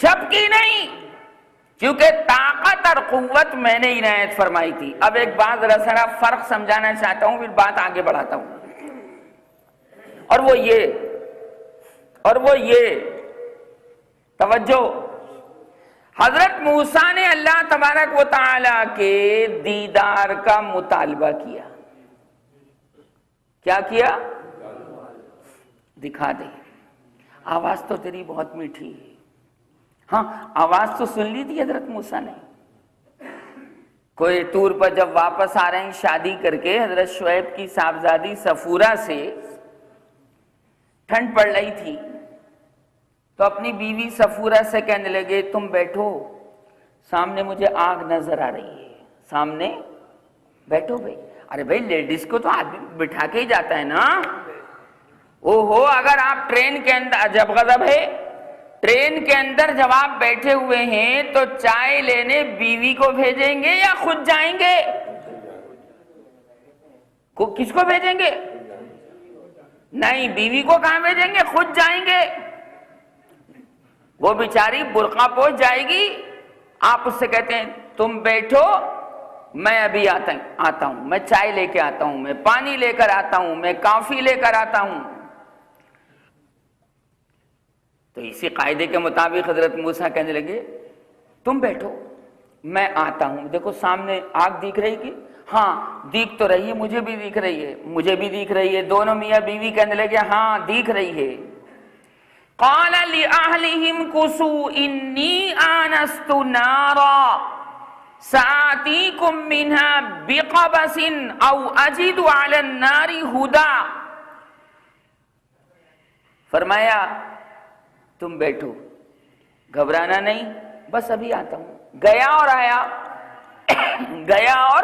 جھپکی نہیں، کیونکہ طاقت اور قوت میں نے عنایت فرمائی تھی۔ اب ایک بات ذرا فرق سمجھانا چاہتا ہوں، پھر بات آگے بڑھاتا ہوں، اور وہ یہ توجہ، حضرت موسیٰ نے اللہ تبارک و تعالیٰ کے دیدار کا مطالبہ کیا۔ کیا کیا؟ دکھا دے، آواز تو تیری بہت میٹھی ہے۔ ہاں، آواز تو سن لی تھی حضرت موسیٰ نے۔ کوئی طور پر جب واپس آ رہے ہیں شادی کر کے حضرت شعیب کی صاحبزادی صفورہ سے، ٹھنڈ پڑ رہی تھی تو اپنی بیوی صفورہ سے کہنے لگے تم بیٹھو، سامنے مجھے آگ نظر آ رہی ہے، سامنے بیٹھو بھائی۔ ارے بھائی لیڈیز کو تو آدمی بٹھا کے ہی جاتا ہے نا۔ اوہو، اگر آپ ٹرین کے اندر، جب غضب ہے، ٹرین کے اندر جب آپ بیٹھے ہوئے ہیں تو چائے لینے بیوی کو بھیجیں گے یا خود جائیں گے؟ کس کو بھیجیں گے؟ نہیں، بیوی کو کہاں بھیجیں گے؟ خود جائیں گے۔ وہ بیچاری برقع پوش جائے گی، آپ اس سے کہتے ہیں تم بیٹھو، میں ابھی آتا ہوں، میں چائے لے کے آتا ہوں، میں پانی لے کر آتا ہوں، میں کافی لے کر آتا ہوں۔ تو اسی قاعدے کے مطابق حضرت موسیٰ کہنے لگے تم بیٹھو، میں آتا ہوں۔ دیکھو سامنے آگ دکھ رہی کی؟ ہاں دکھ تو رہی ہے، مجھے بھی دکھ رہی ہے، مجھے بھی دکھ رہی ہے۔ دونوں میاں بیوی کہنے لگے ہاں دکھ رہی ہے۔ قال لأهلهم كثوا إني آنست نارا سآتيكم منها بقبس أو أجد على النار هدى۔ فرمایا تم بیٹھو، گھبرانا نہیں، بس ابھی آتا ہوں۔ گیا اور آیا، گیا اور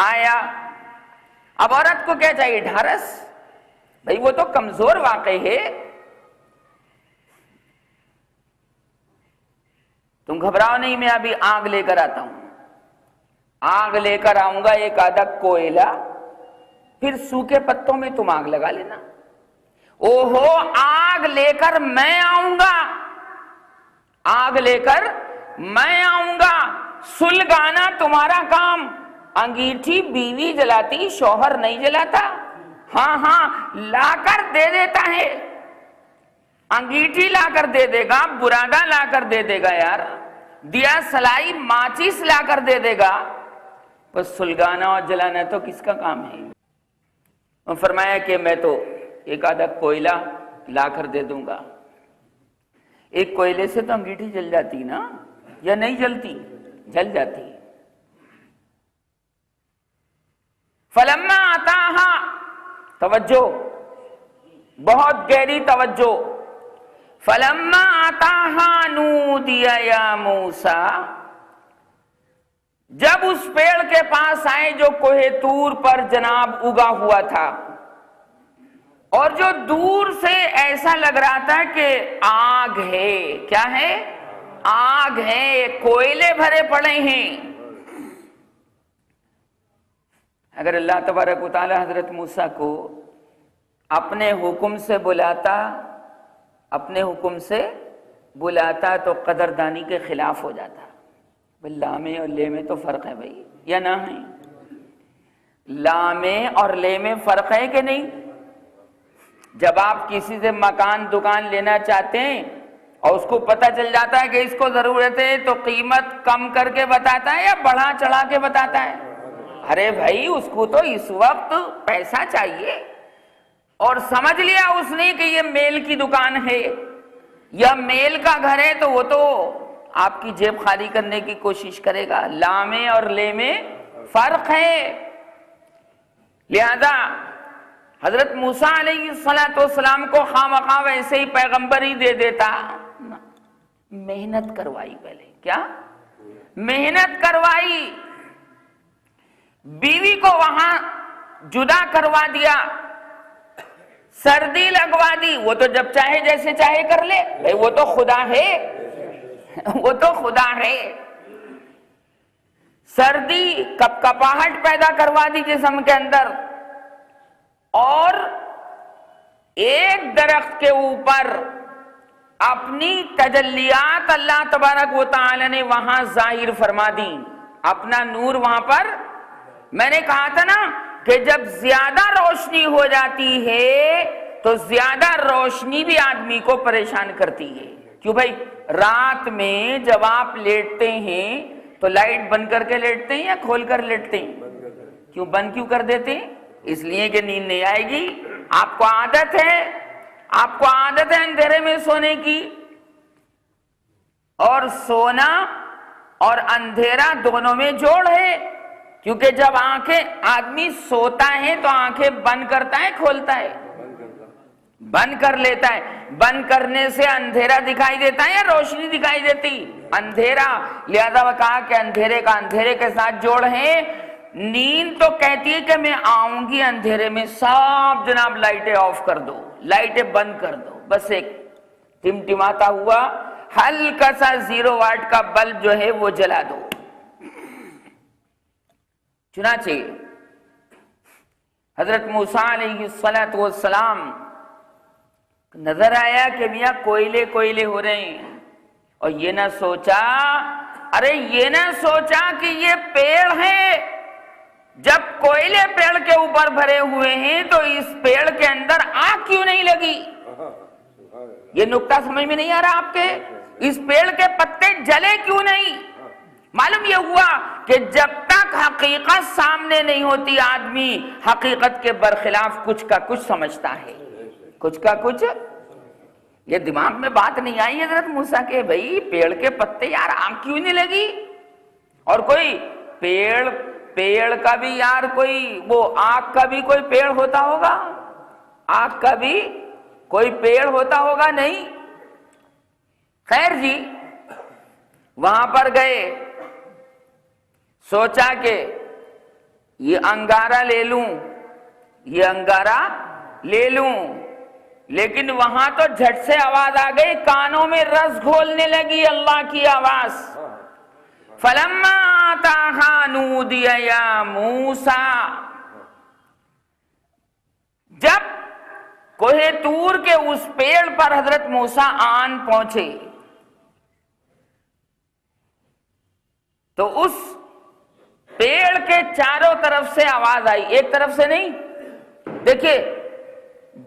آیا۔ اب عورت کو کیا چاہیے؟ ڈھارس، بھائی وہ تو کمزور واقع ہے، تم گھبراؤ نہیں، میں ابھی آگ لے کر آتا ہوں۔ آگ لے کر آؤں گا، ایک آدھا کوئلہ، پھر سوکھے پتوں میں تم آگ لگا لینا۔ اوہو، آگ لے کر میں آؤں گا، آگ لے کر میں آؤں گا، سلگانا تمہارا کام۔ انگیٹھی بیوی جلاتی، شوہر نہیں جلاتا۔ ہاں ہاں، لا کر دے دیتا ہے، انگیٹھی لا کر دے دے گا، برادہ لا کر دے دے گا، یار دیا سلائی ماچس لا کر دے دے گا، بس سلگانا اور جلانا تو کس کا کام ہے؟ اور فرمایا کہ میں تو ایک آدھا کوئلہ لا کر دے دوں گا۔ ایک کوئلے سے تو انگیٹھی جل جاتی نا، یا نہیں جلتی؟ جل جاتی۔ فلما آتاہا، توجہ، بہت گہری توجہ، فلما آتاہا نودی یا موسیٰ، جب اس پیڑ کے پاس آئے جو کوہ طور پر جناب اگا ہوا تھا، اور جو دور سے ایسا لگ رہا تھا کہ آگ ہے۔ کیا ہے؟ آگ ہے، کوئلے بھرے پڑے ہیں۔ اگر اللہ تبارک و تعالی حضرت موسیٰ کو اپنے حکم سے بلاتا، اپنے حکم سے بلاتا تو قدردانی کے خلاف ہو جاتا۔ لا میں اور لے میں تو فرق ہے بھائی، یا نہ ہے؟ لا میں اور لے میں فرق ہے کہ نہیں؟ جب آپ کسی سے مکان دکان لینا چاہتے ہیں اور اس کو پتہ چل جاتا ہے کہ اس کو ضرورت ہے تو قیمت کم کر کے بتاتا ہے یا بڑھا چڑھا کے بتاتا ہے؟ ارے بھائی اس کو تو اس وقت پیسہ چاہیے، اور سمجھ لیا اس نے کہ یہ میل کی دکان ہے یا میل کا گھر ہے، تو وہ تو آپ کی جیب خالی کرنے کی کوشش کرے گا. لا میں اور لے میں فرق ہے. لہذا حضرت موسیٰ علیہ السلام کو خواہ ویسے ہی پیغمبری دے دیتا. محنت کروائی پہلے. کیا محنت کروائی؟ بیوی کو وہاں جدا کروا دیا, سردی لگوا دی. وہ تو جب چاہے جیسے چاہے کر لے, وہ تو خدا ہے, وہ تو خدا ہے. سردی کپکپاہٹ پیدا کروا دی جسم کے اندر, اور ایک درخت کے اوپر اپنی تجلیات اللہ تبارک و تعالی نے وہاں ظاہر فرما دی, اپنا نور وہاں پر. میں نے کہا تھا نا کہ جب زیادہ روشنی ہو جاتی ہے تو زیادہ روشنی بھی آدمی کو پریشان کرتی ہے. کیوں بھائی؟ رات میں جب آپ لیٹتے ہیں تو لائٹ بند کر کے لیٹتے ہیں یا کھول کر لیٹتے ہیں؟ کیوں بند کیوں کر دیتے ہیں؟ اس لیے کہ نیند نہیں آئے گی. آپ کو عادت ہے, آپ کو عادت ہے اندھیرے میں سونے کی. اور سونا اور اندھیرا دونوں میں جوڑ ہے, کیونکہ جب آنکھیں آدمی سوتا ہے تو آنکھیں بند کرتا ہے کھولتا ہے؟ بند کر لیتا ہے. بند کرنے سے اندھیرا دکھائی دیتا ہے یا روشنی دکھائی دیتی؟ اندھیرا. لہذا وہ کہا کہ اندھیرے کا اندھیرے کے ساتھ جوڑ ہے. نیند تو کہتی ہے کہ میں آؤں گی اندھیرے میں, سب جناب لائٹیں آف کر دو, لائٹیں بند کر دو, بس ایک ٹمٹماتا ہوا ہلکا سا 0 واٹ کا بلب جو ہے وہ جلا دو. چنانچہ حضرت موسیٰ علیہ السلام نظر آیا کہ میاں کوئلے ہو رہے ہیں, اور یہ نہ سوچا, ارے یہ نہ سوچا کہ یہ پیڑ ہے. جب کوئلے پیڑ کے اوپر بھرے ہوئے ہیں تو اس پیڑ کے اندر آگ کیوں نہیں لگی؟ یہ نکتہ سمجھ میں نہیں آ رہا آپ کے؟ اس پیڑ کے پتے جلے کیوں نہیں؟ معلوم یہ ہوا کہ جب تک حقیقت سامنے نہیں ہوتی آدمی حقیقت کے برخلاف کچھ کا کچھ سمجھتا ہے, کچھ کا کچھ. یہ دماغ میں بات نہیں آئی حضرت موسیٰ کے بھائی پیڑ کے پتے یار آگ کیوں نہیں لگی؟ اور کوئی پیڑ کا بھی یار کوئی وہ آگ کا بھی کوئی پیڑ ہوتا ہوگا؟ آگ کا بھی کوئی پیڑ ہوتا ہوگا نہیں. خیر جی, وہاں پر گئے, سوچا کہ یہ انگارہ لے لوں, یہ انگارہ لے لوں, لیکن وہاں تو جھٹ سے آواز آ گئی, کانوں میں رس گھولنے لگی اللہ کی آواز. فَلَمَّا آتَاهَا نُودِيَ يَا مُوسَىٰ. جب کوہ طور کے اس پیڑ پر حضرت موسیٰ آن پہنچے تو اس پیڑ کے چاروں طرف سے آواز آئی, ایک طرف سے نہیں. دیکھیں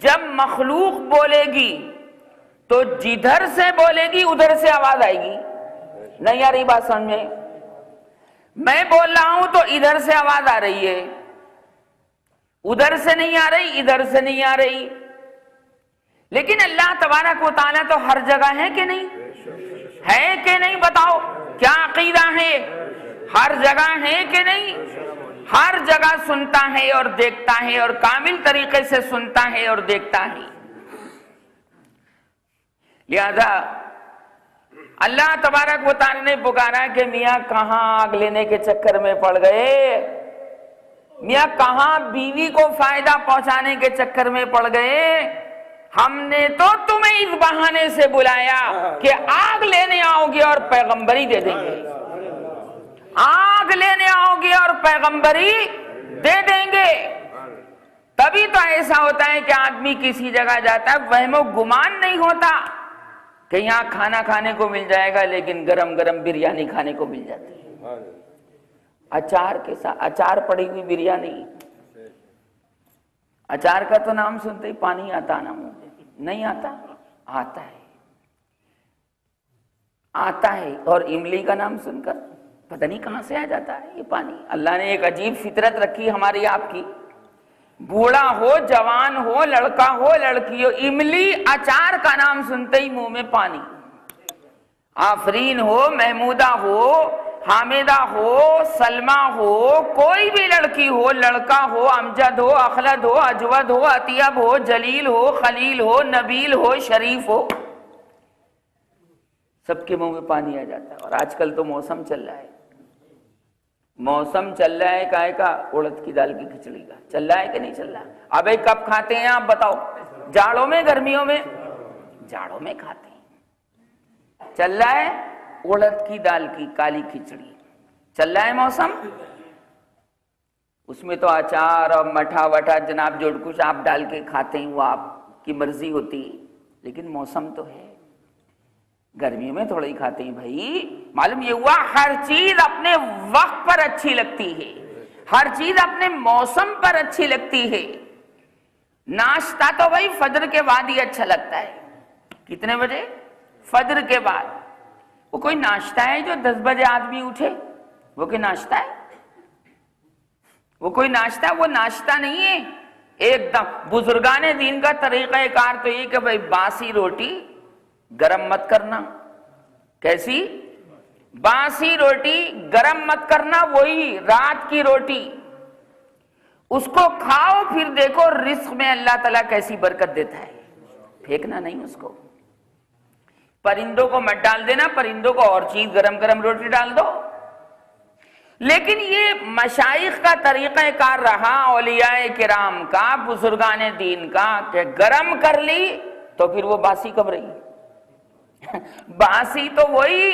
جب مخلوق بولے گی تو جدھر سے بولے گی ادھر سے آواز آئے گی. نہیں آ رہی بات سمجھ میں؟ میں بول رہا ہوں تو ادھر سے آواز آ رہی ہے, ادھر سے نہیں آ رہی, ادھر سے نہیں آ رہی. لیکن اللہ تبارک و تعالیٰ تو ہر جگہ ہے کہ نہیں؟ ہے کہ نہیں؟ بتاؤ کیا عقیدہ ہے؟ ہر جگہ ہے کہ نہیں؟ ہر جگہ سنتا ہے اور دیکھتا ہے, اور کامل طریقے سے سنتا ہے اور دیکھتا ہے. لہذا اللہ تبارک و تعالی نے پکارا کہ میاں کہاں آگ لینے کے چکر میں پڑ گئے, میاں کہاں بیوی کو فائدہ پہنچانے کے چکر میں پڑ گئے. ہم نے تو تمہیں اس بہانے سے بلایا کہ آگ لینے آؤ گے اور پیغمبری دے دیں گے, آگ لینے آؤ گے اور پیغمبری دے دیں گے. تبھی تو ایسا ہوتا ہے کہ آدمی کسی جگہ جاتا ہے وہم و گمان نہیں ہوتا کہ یہاں کھانا کھانے کو مل جائے گا, لیکن گرم گرم بریانی کھانے کو مل جاتی ہے. اچار کے ساتھ اچار پڑی ہوئی بریانی, اچار کا تو نام سنتے ہی پانی آتا نا منہ میں, نہیں آتا؟ آتا ہے, آتا ہے. اور املی کا نام سن کر پتہ نہیں کہاں سے آ جاتا ہے یہ پانی. اللہ نے ایک عجیب فطرت رکھی ہماری آپ کی, بوڑھا ہو جوان ہو لڑکا ہو لڑکی ہو, املی اچار کا نام سنتے ہی منہ میں پانی. آفرین ہو، محمودہ ہو، حامدہ ہو، سلمہ ہو، کوئی بھی لڑکی ہو، لڑکا ہو، امجد ہو، اخلد ہو، اجود ہو، اطیب ہو، جلیل ہو، خلیل ہو، نبیل ہو، شریف ہو، سب کے منہ میں پانی آ جاتا ہے۔ اور آج کل تو موسم چل رہا ہے، موسم چل رہا ہے کائے کا؟ اڑد کی دال کی کھچڑی کا چل رہا ہے کہ نہیں چل رہا؟ ابے کب کھاتے ہیں آپ بتاؤ؟ جاڑوں میں، گرمیوں میں؟ جاڑوں میں کھاتے ہیں۔ چل رہا ہے اڑد کی دال کی کالی کھچڑی، چل رہا ہے موسم، اس میں تو اچار اور مٹھا وٹھا جناب جو کچھ آپ ڈال کے کھاتے ہیں وہ آپ کی مرضی ہوتی ہے، لیکن موسم تو ہے۔ گرمیوں میں تھوڑا ہی کھاتے ہیں بھائی، معلوم یہ ہوا ہر چیز اپنے وقت پر اچھی لگتی ہے، ہر چیز اپنے موسم پر اچھی لگتی ہے۔ ناشتہ تو بھائی فجر کے بعد ہی اچھا لگتا ہے۔ کتنے بجے؟ فجر کے بعد۔ وہ کوئی ناشتہ ہے جو 10 بجے آدمی اٹھے؟ وہ کوئی ناشتہ ہے؟ وہ کوئی ناشتہ؟ وہ ناشتہ نہیں ہے۔ ایک دم بزرگان دین کا طریقہ کار تو یہ کہ بھائی باسی روٹی گرم مت کرنا۔ کیسی؟ باسی روٹی گرم مت کرنا، وہی رات کی روٹی، اس کو کھاؤ، پھر دیکھو رزق میں اللہ تعالیٰ کیسی برکت دیتا ہے۔ پھینکنا نہیں اس کو۔ پرندوں کو مت ڈال دینا، پرندوں کو اور چیز گرم گرم روٹی ڈال دو۔ لیکن یہ مشائخ کا طریقہ کار رہا، اولیاء کرام کا، بزرگان دین کا، کہ گرم کر لی تو پھر وہ باسی کب رہی؟ باسی تو وہی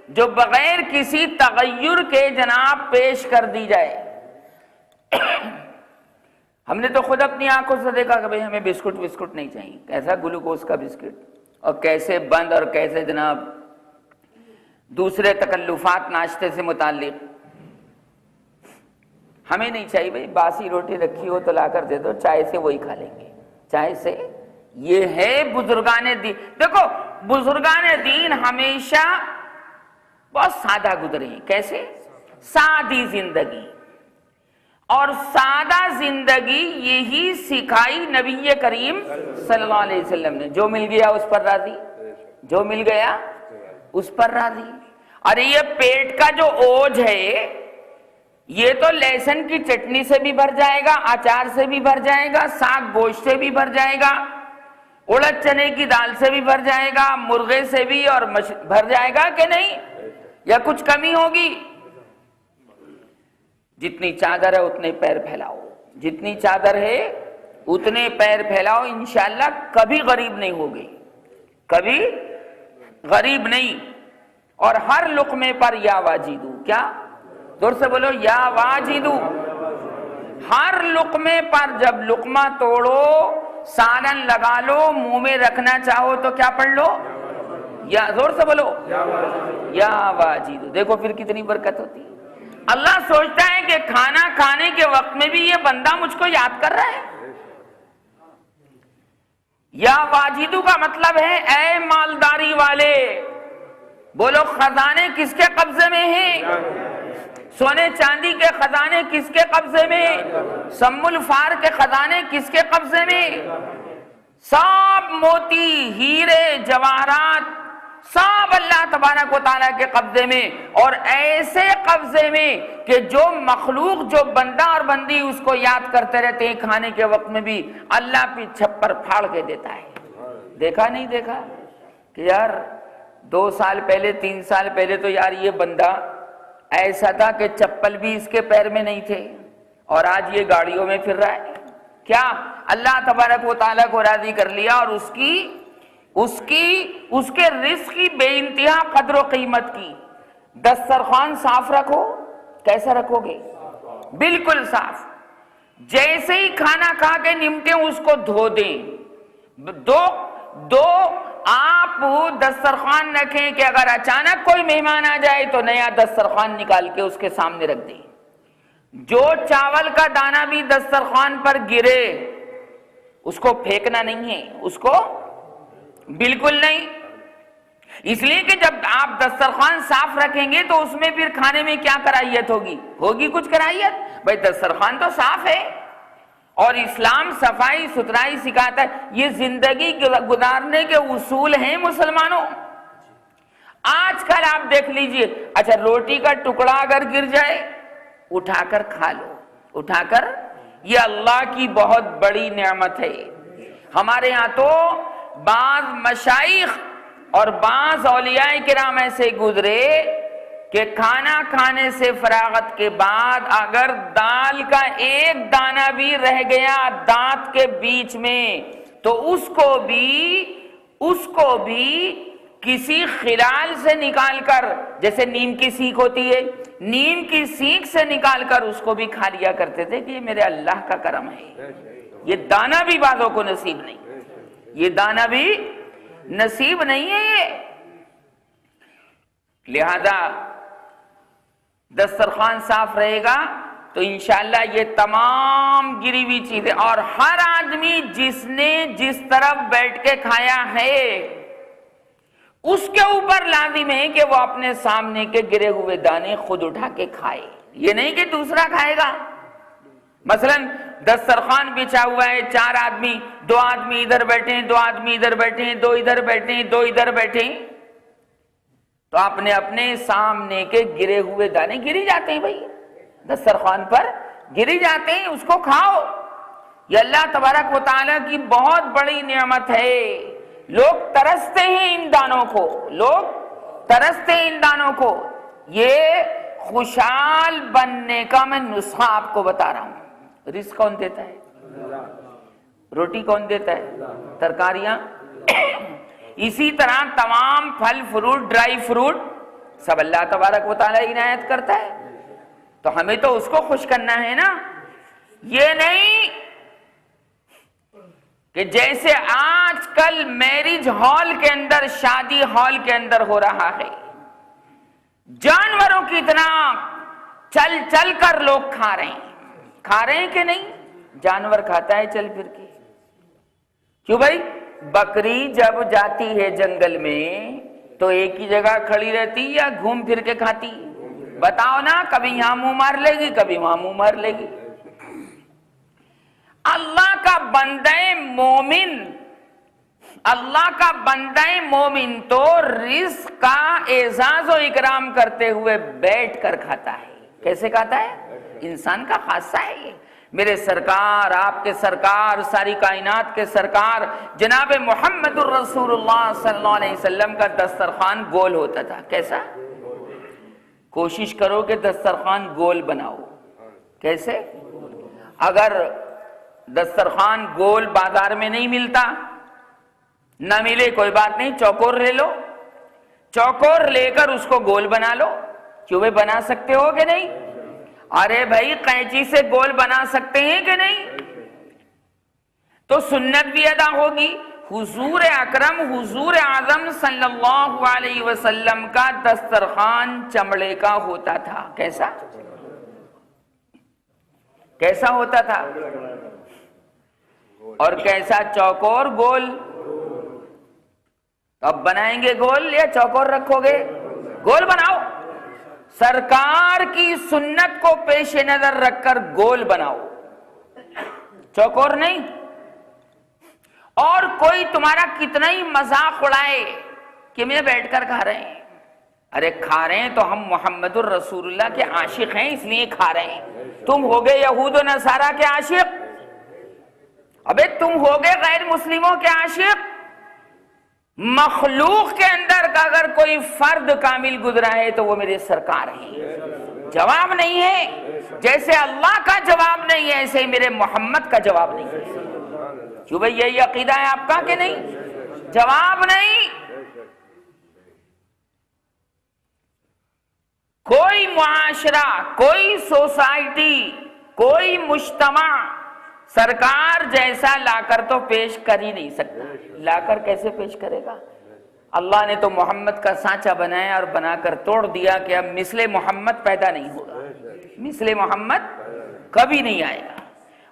جو بغیر کسی تغیر کے جناب پیش کر دی جائے۔ ہم نے تو خود اپنی آنکھوں سے دیکھا کہ بھئی ہمیں بسکٹ وسکٹ نہیں چاہیے، کیسا گلوکوز کا بسکٹ، اور کیسے بند اور کیسے جناب دوسرے تکلفات ناشتے سے متعلق۔ ہمیں نہیں چاہیے بھئی، باسی روٹی رکھی ہو تو لا کر دے دو، چائے سے وہی کھا لیں گے، چائے سے۔ یہ ہے بزرگان دین۔ دیکھو بزرگان دین ہمیشہ بہت سادہ گزرے ہیں۔ کیسے؟ سادی زندگی، اور سادہ زندگی یہی سکھائی نبی کریم صلی اللہ علیہ وسلم نے۔ جو مل گیا اس پر راضی، جو مل گیا اس پر راضی۔ اور یہ پیٹ کا جو اوج ہے، یہ تو لہسن کی چٹنی سے بھی بھر جائے گا، اچار سے بھی بھر جائے گا، ساگ گوشت سے بھی بھر جائے گا، اڑد چنے کی دال سے بھی بھر جائے گا، مرغے سے بھی اور بھر جائے گا کہ نہیں؟ یا کچھ کمی ہوگی؟ جتنی چادر ہے اتنے پیر پھیلاؤ، جتنی چادر ہے اتنے پیر پھیلاؤ، انشاءاللہ کبھی غریب نہیں ہوگی، کبھی غریب نہیں۔ اور ہر لقمے پر یا واجدو، کیا؟ زور سے بولو، یا واجدو۔ ہر لقمے پر جب لقمہ توڑو، سالن لگا لو، منہ میں رکھنا چاہو تو کیا پڑھ لو؟ یا، زور سے بولو، یا واجدو۔ دیکھو پھر کتنی برکت ہوتی ہے۔ اللہ سوچتا ہے کہ کھانا کھانے کے وقت میں بھی یہ بندہ مجھ کو یاد کر رہا ہے۔ یا واجدو کا مطلب ہے اے مالداری والے، بولو خزانے کس کے قبضے میں ہیں؟ سونے چاندی کے خزانے کس کے قبضے میں؟ سم الفار کے خزانے کس کے قبضے میں؟ سب موتی، ہیرے، جواہرات سب اللہ تبارک و تعالیٰ کے قبضے میں، اور ایسے قبضے میں کہ جو مخلوق، جو بندہ اور بندی اس کو یاد کرتے رہتے ہیں کھانے کے وقت میں بھی، اللہ پہ چھپر پھاڑ کے دیتا ہے۔ دیکھا نہیں دیکھا کہ یار 2 سال پہلے 3 سال پہلے تو یار یہ بندہ ایسا تھا کہ چپل بھی اس کے پیر میں نہیں تھے، اور آج یہ گاڑیوں میں پھر رہا ہے۔ کیا؟ اللہ تبارک و تعالیٰ کو راضی کر لیا، اور اس کے رزق کی بے انتہا قدر و قیمت کی۔ دسترخوان صاف رکھو، کیسا رکھو گے؟ بالکل صاف۔ جیسے ہی کھانا کھا کے نمٹیں اس کو دھو دیں۔ دو آپ دسترخوان رکھیں کہ اگر اچانک کوئی مہمان آ جائے تو نیا دسترخوان نکال کے اس کے سامنے رکھ دیں۔ جو چاول کا دانہ بھی دسترخوان پر گرے اس کو پھینکنا نہیں ہے، اس کو بالکل نہیں۔ اس لیے کہ جب آپ دسترخوان صاف رکھیں گے تو اس میں پھر کھانے میں کیا کرائیت ہوگی کچھ کرائیت؟ بھائی دسترخوان تو صاف ہے، اور اسلام صفائی ستھرائی سکھاتا ہے۔ یہ زندگی گزارنے کے اصول ہیں مسلمانوں۔ آج کل آپ دیکھ لیجئے، اچھا روٹی کا ٹکڑا اگر گر جائے اٹھا کر کھا لو، اٹھا کر، یہ اللہ کی بہت بڑی نعمت ہے۔ ہمارے ہاں تو بعض مشائخ اور بعض اولیاء کرام ایسے گزرے کہ کھانا کھانے سے فراغت کے بعد اگر دال کا ایک دانہ بھی رہ گیا دانت کے بیچ میں تو اس کو بھی کسی خلال سے نکال کر، جیسے نیم کی سیخ ہوتی ہے، نیم کی سیخ سے نکال کر اس کو بھی کھا لیا کرتے تھے کہ یہ میرے اللہ کا کرم ہے۔ یہ دانہ بھی بعضوں کو نصیب نہیں، یہ دانہ بھی نصیب نہیں ہے یہ۔ لہذا دسترخوان صاف رہے گا تو انشاءاللہ یہ تمام گری ہوئی چیزیں، اور ہر آدمی جس نے جس طرف بیٹھ کے کھایا ہے اس کے اوپر لازم ہے کہ وہ اپنے سامنے کے گرے ہوئے دانے خود اٹھا کے کھائے، یہ نہیں کہ دوسرا کھائے گا۔ مثلا دسترخوان بچھا ہوا ہے، چار آدمی، دو آدمی ادھر بیٹھے ہیں، دو آدمی ادھر بیٹھے ہیں، دو ادھر بیٹھے ہیں، دو ادھر بیٹھے ہیں، تو اپنے اپنے سامنے کے گرے ہوئے دانے گری جاتے ہیں، بھائی دسترخوان پر گری جاتے ہیں، اس کو کھاؤ۔ یہ اللہ تبارک و تعالیٰ کی بہت بڑی نعمت ہے۔ لوگ ترستے ہیں ان دانوں کو، لوگ ترستے ہیں ان دانوں کو۔ یہ خوشحال بننے کا میں نسخہ آپ کو بتا رہا ہوں۔ رزق کون دیتا ہے؟ روٹی کون دیتا ہے؟ ترکاریاں۔ اسی طرح تمام پھل فروٹ، ڈرائی فروٹ سب اللہ تبارک و تعالیٰ عنایت کرتا ہے، تو ہمیں تو اس کو خوش کرنا ہے نا۔ یہ نہیں کہ جیسے آج کل میرج ہال کے اندر، شادی ہال کے اندر ہو رہا ہے، جانوروں کی طرح چل چل کر لوگ کھا رہے ہیں کہ نہیں؟ جانور کھاتا ہے چل پھر کے۔ کیوں بھائی؟ بکری جب جاتی ہے جنگل میں تو ایک ہی جگہ کھڑی رہتی یا گھوم پھر کے کھاتی؟ بتاؤ نا، کبھی یہاں منہ مار لے گی، کبھی وہاں منہ مار لے گی۔ اللہ کا بندہ مومن، اللہ کا بندہ مومن تو رزق کا اعزاز و اکرام کرتے ہوئے بیٹھ کر کھاتا ہے۔ کیسے کھاتا ہے؟ انسان کا خاصہ ہے یہ۔ میرے سرکار، آپ کے سرکار، ساری کائنات کے سرکار جناب محمد الرسول اللہ صلی اللہ علیہ وسلم کا دسترخوان گول ہوتا تھا۔ کیسا؟ کوشش کرو کہ دسترخوان گول بناؤ۔ کیسے؟ اگر دسترخوان گول بازار میں نہیں ملتا، نہ ملے کوئی بات نہیں، چوکور لے لو، چوکور لے کر اس کو گول بنا لو۔ کیوں بھائی بنا سکتے ہو کہ نہیں؟ ارے بھائی قینچی سے گول بنا سکتے ہیں کہ نہیں؟ تو سنت بھی ادا ہوگی۔ حضور اکرم، حضور اعظم صلی اللہ علیہ وسلم کا دسترخوان چمڑے کا ہوتا تھا۔ کیسا؟ کیسا ہوتا تھا؟ اور کیسا؟ چوکور گول۔ اب بنائیں گے گول یا چوکور رکھو گے؟ گول بناؤ۔ سرکار کی سنت کو پیش نظر رکھ کر گول بناؤ، چوکور نہیں۔ اور کوئی تمہارا کتنا ہی مذاق اڑائے کہ میں بیٹھ کر کھا رہے ہیں، ارے کھا رہے ہیں تو ہم محمد الرسول اللہ کے عاشق ہیں اس لیے کھا رہے ہیں۔ تم ہوگے یہود و نصارہ کے عاشق، ابے تم ہوگے غیر مسلموں کے عاشق۔ مخلوق کے اندر کا اگر کوئی فرد کامل گزرا ہے تو وہ میرے سرکار ہیں۔ جواب نہیں ہے، جیسے اللہ کا جواب نہیں ہے ایسے ہی میرے محمد کا جواب نہیں ہے۔ کیوں بھئی یہی عقیدہ ہے آپ کا کہ نہیں؟ جواب نہیں۔ کوئی معاشرہ، کوئی سوسائٹی، کوئی مجتمع سرکار جیسا لا کر تو پیش کر ہی نہیں سکتا۔ لا کر کیسے پیش کرے گا؟ اللہ نے تو محمد کا سانچہ بنایا اور بنا کر توڑ دیا کہ اب مثل محمد پیدا نہیں ہوگا، مثل محمد کبھی نہیں آئے گا۔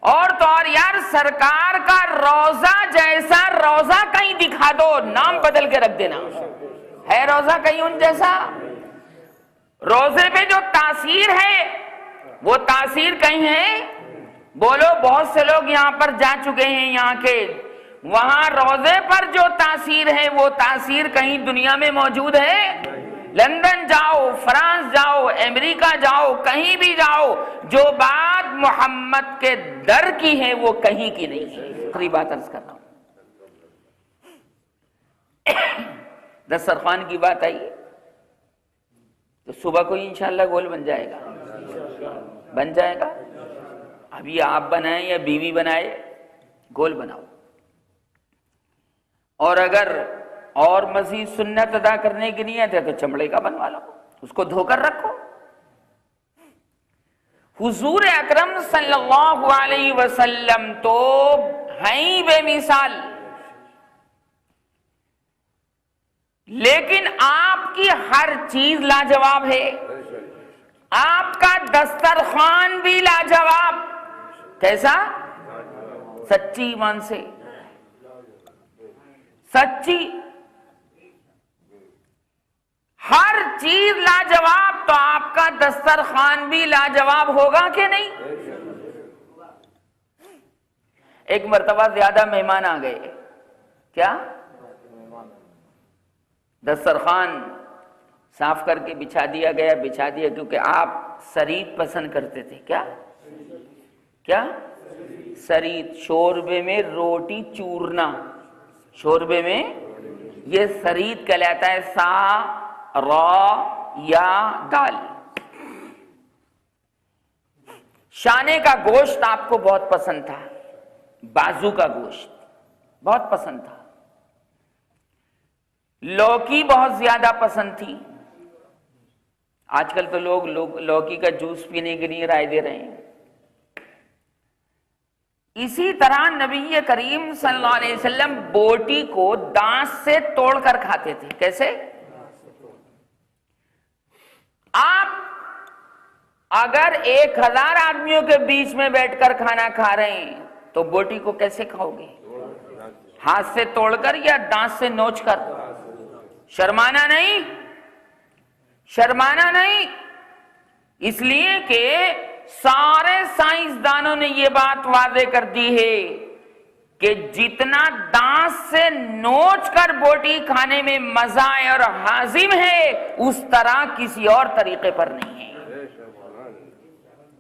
اور تو اور یار، سرکار کا روزہ جیسا روزہ کہیں دکھا دو، نام بدل کے رکھ دینا۔ ہے روزہ کہیں ان جیسا؟ روزے پہ جو تاثیر ہے وہ تاثیر کہیں ہے؟ بولو، بہت سے لوگ یہاں پر جا چکے ہیں، یہاں کے وہاں روضے پر جو تاثیر ہے وہ تاثیر کہیں دنیا میں موجود ہے؟ لندن جاؤ، فرانس جاؤ، امریکہ جاؤ، کہیں بھی جاؤ، جو بات محمد کے در کی ہے وہ کہیں کی نہیں ہے۔ آخری بات عرض کر رہا ہوں، دسترخوان کی بات آئی تو صبح کو انشاءاللہ گول بن جائے گا، بن جائے گا۔ ابھی آپ بنائیں یا بیوی بنائے، گول بناؤ، اور اگر اور مزید سنت ادا کرنے کی نیت ہے تو چمڑے کا بنوا لو، اس کو دھو کر رکھو۔ حضور اکرم صلی اللہ علیہ وسلم تو ہیں بے مثال، لیکن آپ کی ہر چیز لاجواب ہے، آپ کا دسترخوان بھی لاجواب۔ کیسا؟ سچی ایمان سے، سچی، ہر چیز لاجواب، تو آپ کا دسترخوان بھی لاجواب ہوگا کہ نہیں؟ ایک مرتبہ زیادہ مہمان آ گئے، کیا؟ دسترخوان صاف کر کے بچھا دیا گیا، کیونکہ آپ سرید پسند کرتے تھے۔ کیا؟ سرید، شوربے میں روٹی چورنا، شوربے میں یہ سرید کہلاتا ہے، سا را یا دال۔ شانے کا گوشت آپ کو بہت پسند تھا، بازو کا گوشت بہت پسند تھا، لوکی بہت زیادہ پسند تھی۔ آج کل تو لوگ لوکی کا جوس پینے کے لیے رائے دے رہے ہیں۔ اسی طرح نبی کریم صلی اللہ علیہ وسلم بوٹی کو دانت سے توڑ کر کھاتے تھے۔ کیسے؟ آپ اگر 1000 آدمیوں کے بیچ میں بیٹھ کر کھانا کھا رہے ہیں تو بوٹی کو کیسے کھاؤ گے؟ ہاتھ سے توڑ کر یا دانت سے نوچ کر؟ شرمانا نہیں، شرمانا نہیں، اس لیے کہ سارے سائنسدانوں نے یہ بات واضح کر دی ہے کہ جتنا دانت سے نوچ کر بوٹی کھانے میں مزہ ہے اور ہاضم ہے، اس طرح کسی اور طریقے پر نہیں ہے۔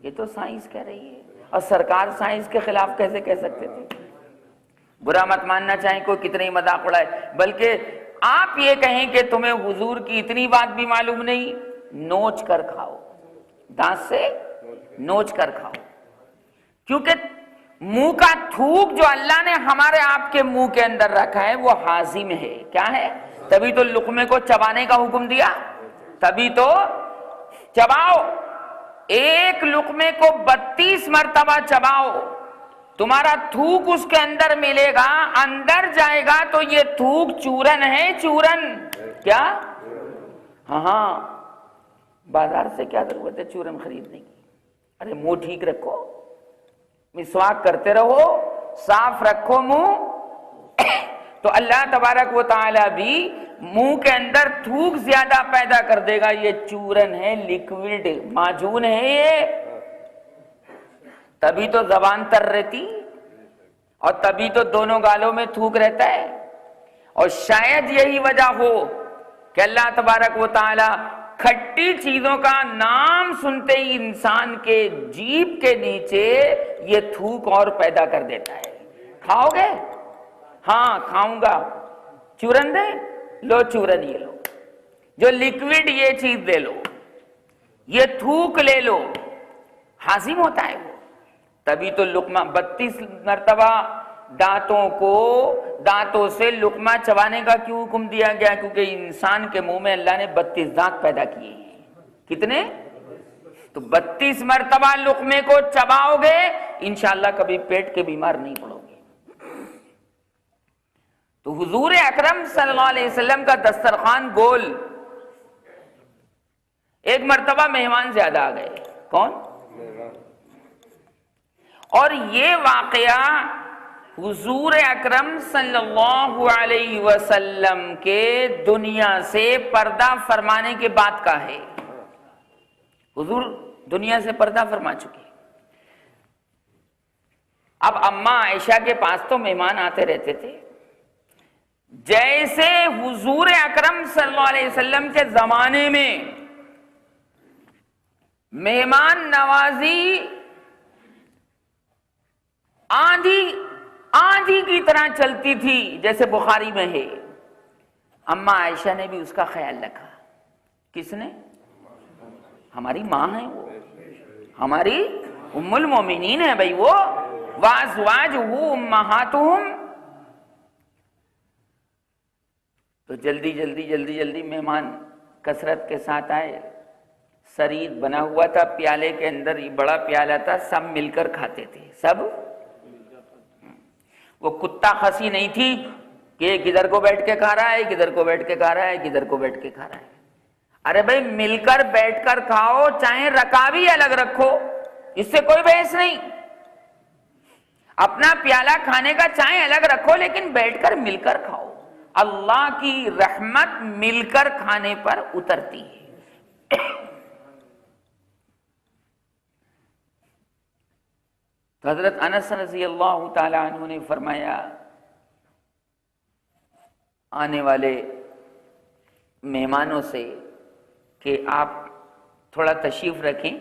یہ تو سائنس کہہ رہی ہے، اور سرکار سائنس کے خلاف کیسے کہہ سکتے تھے؟ برا مت ماننا چاہیں کوئی کتنے ہی مذاق اڑائے، بلکہ آپ یہ کہیں کہ تمہیں حضور کی اتنی بات بھی معلوم نہیں، نوچ کر کھاؤ، دانت سے نوچ کر کھاؤ، کیونکہ منہ کا تھوک جو اللہ نے ہمارے آپ کے منہ کے اندر رکھا ہے وہ ہاضم ہے۔ کیا ہے؟ تبھی تو لقمے کو چبانے کا حکم دیا، تبھی تو چباؤ، ایک لقمے کو 32 مرتبہ چباؤ، تمہارا تھوک اس کے اندر ملے گا، اندر جائے گا تو یہ تھوک چورن ہے، چورن۔ کیا؟ ہاں، بازار سے کیا ضرورت ہے چورن خریدنے کی؟ ارے منہ ٹھیک رکھو، مسواک کرتے رہو، صاف رکھو منہ، تو اللہ تبارک و تعالی بھی منہ کے اندر تھوک زیادہ پیدا کر دے گا۔ یہ چورن ہے، لیکوڈ معجون ہے یہ، تبھی تو زبان تر رہتی، اور تبھی تو دونوں گالوں میں تھوک رہتا ہے۔ اور شاید یہی وجہ ہو کہ اللہ تبارک و تعالی کھٹی چیزوں کا نام سنتے ہی انسان کے جیب کے نیچے یہ تھوک اور پیدا کر دیتا ہے۔ کھاؤ گے؟ ہاں کھاؤں گا۔ چورن دے لو، چورن یہ لو، جو لیکوڈ یہ چیز دے لو، یہ تھوک لے لو، ہاضم ہوتا ہے وہ۔ تبھی تو لقمہ 32 مرتبہ دانتوں سے لقمہ چبانے کا کیوں حکم دیا گیا؟ کیونکہ انسان کے منہ میں اللہ نے 32 دانت پیدا کیے ہیں۔ کتنے؟ تو 32 مرتبہ لقمے کو چباؤ گے، انشاءاللہ کبھی پیٹ کے بیمار نہیں پڑو گے۔ تو حضور اکرم صلی اللہ علیہ وسلم کا دسترخوان گول۔ ایک مرتبہ مہمان زیادہ آ گئے، کون؟ اور یہ واقعہ حضور اکرم صلی اللہ علیہ وسلم کے دنیا سے پردہ فرمانے کے بعد کا ہے۔ حضور دنیا سے پردہ فرما چکے۔ اب اماں عائشہ کے پاس تو مہمان آتے رہتے تھے، جیسے حضور اکرم صلی اللہ علیہ وسلم کے زمانے میں مہمان نوازی آندھی کی طرح چلتی تھی، جیسے بخاری میں ہے، اماں عائشہ نے بھی اس کا خیال رکھا۔ کس نے؟ ہماری ماں ہے، وہ ہماری ام المومنین ہے بھائی، وہ وازواجہ امہاتہم۔ تو جلدی جلدی مہمان کثرت کے ساتھ آئے، سرید بنا ہوا تھا پیالے کے اندر، یہ بڑا پیالہ تھا، سب مل کر کھاتے تھے، سب۔ وہ کتا خسی نہیں تھی کہ ایک ادھر کو بیٹھ کے کھا رہا ہے، ایک ادھر کو بیٹھ کے کھا رہا ہے، ایک ادھر کو بیٹھ کے کھا رہا ہے۔ ارے بھائی مل کر بیٹھ کر کھاؤ، چاہے رکابی الگ رکھو، اس سے کوئی بحث نہیں، اپنا پیالہ کھانے کا چاہے الگ رکھو لیکن بیٹھ کر مل کر کھاؤ۔ اللہ کی رحمت مل کر کھانے پر اترتی ہے۔ تو حضرت انس رضی اللہ تعالی عنہ نے فرمایا، آنے والے مہمانوں سے کہ آپ تھوڑا تشریف رکھیں،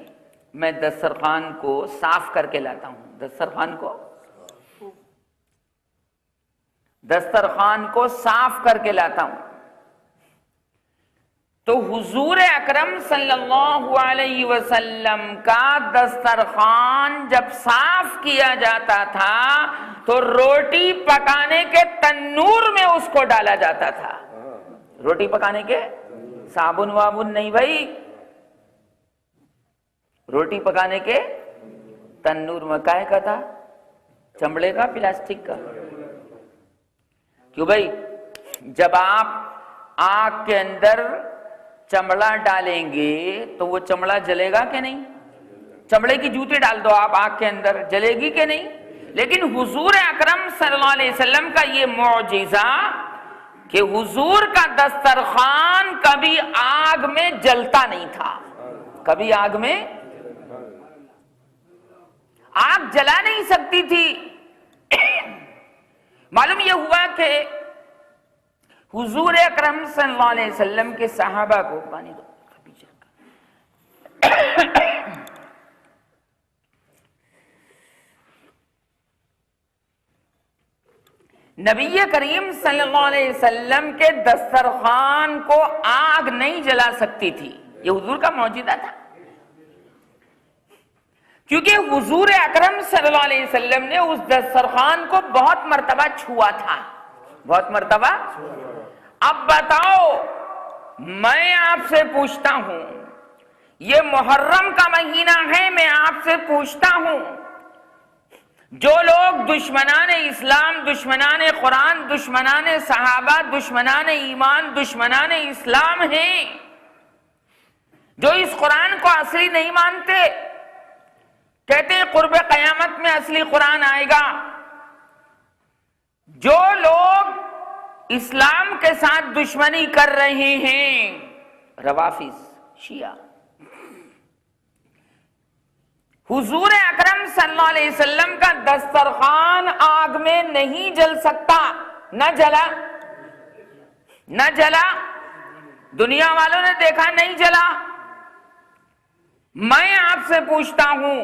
میں دسترخوان کو صاف کر کے لاتا ہوں، دسترخوان کو صاف کر کے لاتا ہوں۔ تو حضور اکرم صلی اللہ علیہ وسلم کا دسترخوان جب صاف کیا جاتا تھا تو روٹی پکانے کے تنور میں اس کو ڈالا جاتا تھا۔ روٹی پکانے کے صابن وابن نہیں بھائی، روٹی پکانے کے تنور میں کائے کا تھا؟ چمڑے کا، پلاسٹک کا؟ کیوں بھائی؟ جب آپ آگ کے اندر چمڑا ڈالیں گے تو وہ چمڑا جلے گا کہ نہیں؟ چمڑے کی جوتی ڈال دو آپ آگ کے اندر، جلے گی کہ نہیں؟ لیکن حضور اکرم صلی اللہ علیہ وسلم کا یہ معجزہ کہ حضور کا دسترخوان کبھی آگ میں جلتا نہیں تھا، کبھی آگ میں آگ جلا نہیں سکتی تھی۔ معلوم یہ ہوا کہ حضور اکرم صلی اللہ علیہ وسلم کے صحابہ کو پانی دو نبی کریم صلی اللہ علیہ وسلم کے دسترخوان کو آگ نہیں جلا سکتی تھی، یہ حضور کا معجزہ تھا، کیونکہ حضور اکرم صلی اللہ علیہ وسلم نے اس دسترخوان کو بہت مرتبہ چھوا تھا، بہت مرتبہ۔ اب بتاؤ، میں آپ سے پوچھتا ہوں، یہ محرم کا مہینہ ہے، میں آپ سے پوچھتا ہوں، جو لوگ دشمنان اسلام، دشمنان قرآن، دشمنان صحابہ، دشمنان ایمان، دشمنان اسلام ہیں، جو اس قرآن کو اصلی نہیں مانتے، کہتے ہیں قرب قیامت میں اصلی قرآن آئے گا، جو لوگ اسلام کے ساتھ دشمنی کر رہے ہیں، روافظ، شیعہ، حضور اکرم صلی اللہ علیہ وسلم کا دسترخوان آگ میں نہیں جل سکتا، نہ جلا، دنیا والوں نے دیکھا نہیں جلا۔ میں آپ سے پوچھتا ہوں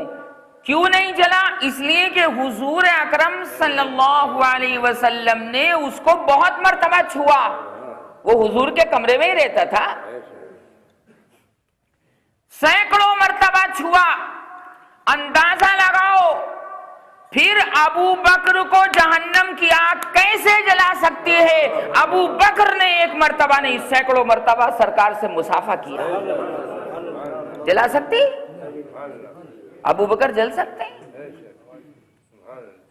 کیوں نہیں جلا؟ اس لیے کہ حضور اکرم صلی اللہ علیہ وسلم نے اس کو بہت مرتبہ چھوا، وہ حضور کے کمرے میں ہی رہتا تھا، سینکڑوں مرتبہ چھوا۔ اندازہ لگاؤ پھر ابو بکر کو جہنم کی آگ کیسے جلا سکتی ہے؟ ابو بکر نے ایک مرتبہ نہیں، سینکڑوں مرتبہ سرکار سے مصافحہ کیا، جلا سکتی؟ ابو بکر جل سکتے ہیں؟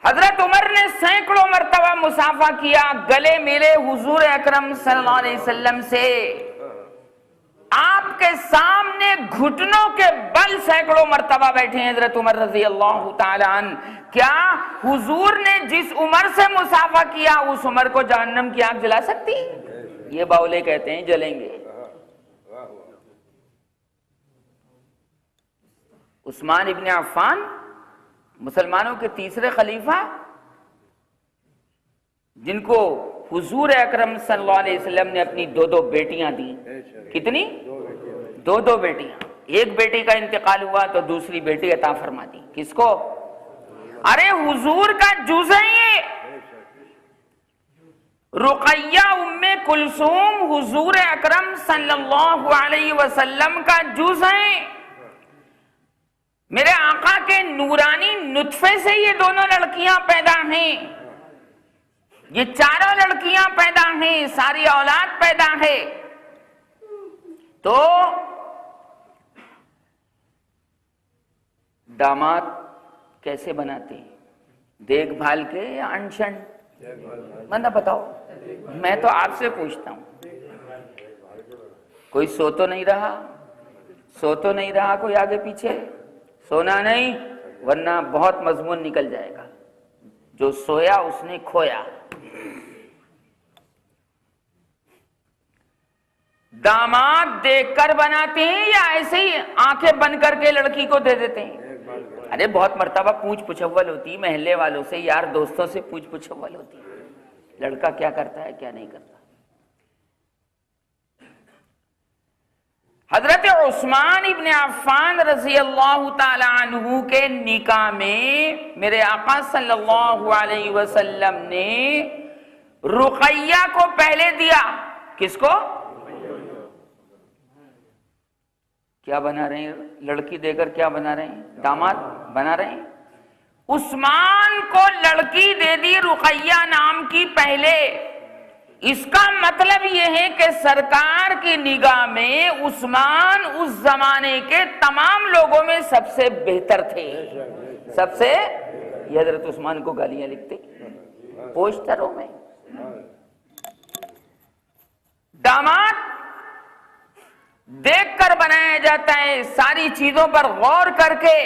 حضرت عمر نے سینکڑوں مرتبہ مصافحہ کیا، گلے ملے حضور اکرم صلی اللہ علیہ وسلم سے، آپ کے سامنے گھٹنوں کے بل سینکڑوں مرتبہ بیٹھے ہیں حضرت عمر رضی اللہ تعالی عنہ۔ کیا حضور نے جس عمر سے مصافحہ کیا اس عمر کو جہنم کی آگ جلا سکتی؟ یہ باولے کہتے ہیں جلیں گے۔ عثمان ابن عفان مسلمانوں کے تیسرے خلیفہ جن کو حضور اکرم صلی اللہ علیہ وسلم نے اپنی دو بیٹیاں دی. کتنی؟ دو بیٹیاں. ایک بیٹی کا انتقال ہوا تو دوسری بیٹی عطا فرما دی. کس کو؟ ارے حضور کا جز ہے یہ. رقیہ ام کلثوم حضور اکرم صلی اللہ علیہ وسلم کا جز ہے. میرے آقا کے نورانی نطفے سے یہ دونوں لڑکیاں پیدا ہیں. یہ چاروں لڑکیاں پیدا ہیں، ساری اولاد پیدا ہے. تو داماد کیسے بناتے ہیں؟ دیکھ بھال کے یا انشن؟ بندہ بتاؤ. میں تو آپ سے پوچھتا ہوں. کوئی سو تو نہیں رہا کوئی آگے پیچھے؟ سونا نہیں، ورنہ بہت مضمون نکل جائے گا. جو سویا اس نے کھویا. داماد دیکھ کر بناتے ہیں یا ایسے ہی آنکھیں بند کر کے لڑکی کو دے دیتے ہیں؟ ارے بہت مرتبہ پوچھ پچھول ہوتی، محلے والوں سے، یار دوستوں سے پوچھ پچھول ہوتی، لڑکا کیا کرتا ہے کیا نہیں کرتا. حضرت عثمان ابن عفان رضی اللہ تعالی عنہ کے نکاح میں میرے آقا صلی اللہ علیہ وسلم نے رقیہ کو پہلے دیا. کس کو؟ کیا بنا رہے ہیں؟ لڑکی دے کر کیا بنا رہے ہیں؟ داماد بنا رہے ہیں. عثمان کو لڑکی دے دی رقیہ نام کی پہلے. اس کا مطلب یہ ہے کہ سرکار کی نگاہ میں عثمان اس زمانے کے تمام لوگوں میں سب سے بہتر تھے. سب سے. یہ حضرت عثمان کو گالیاں لکھتے پوسٹروں میں. داماد دیکھ کر بنایا جاتا ہے، ساری چیزوں پر غور کر کے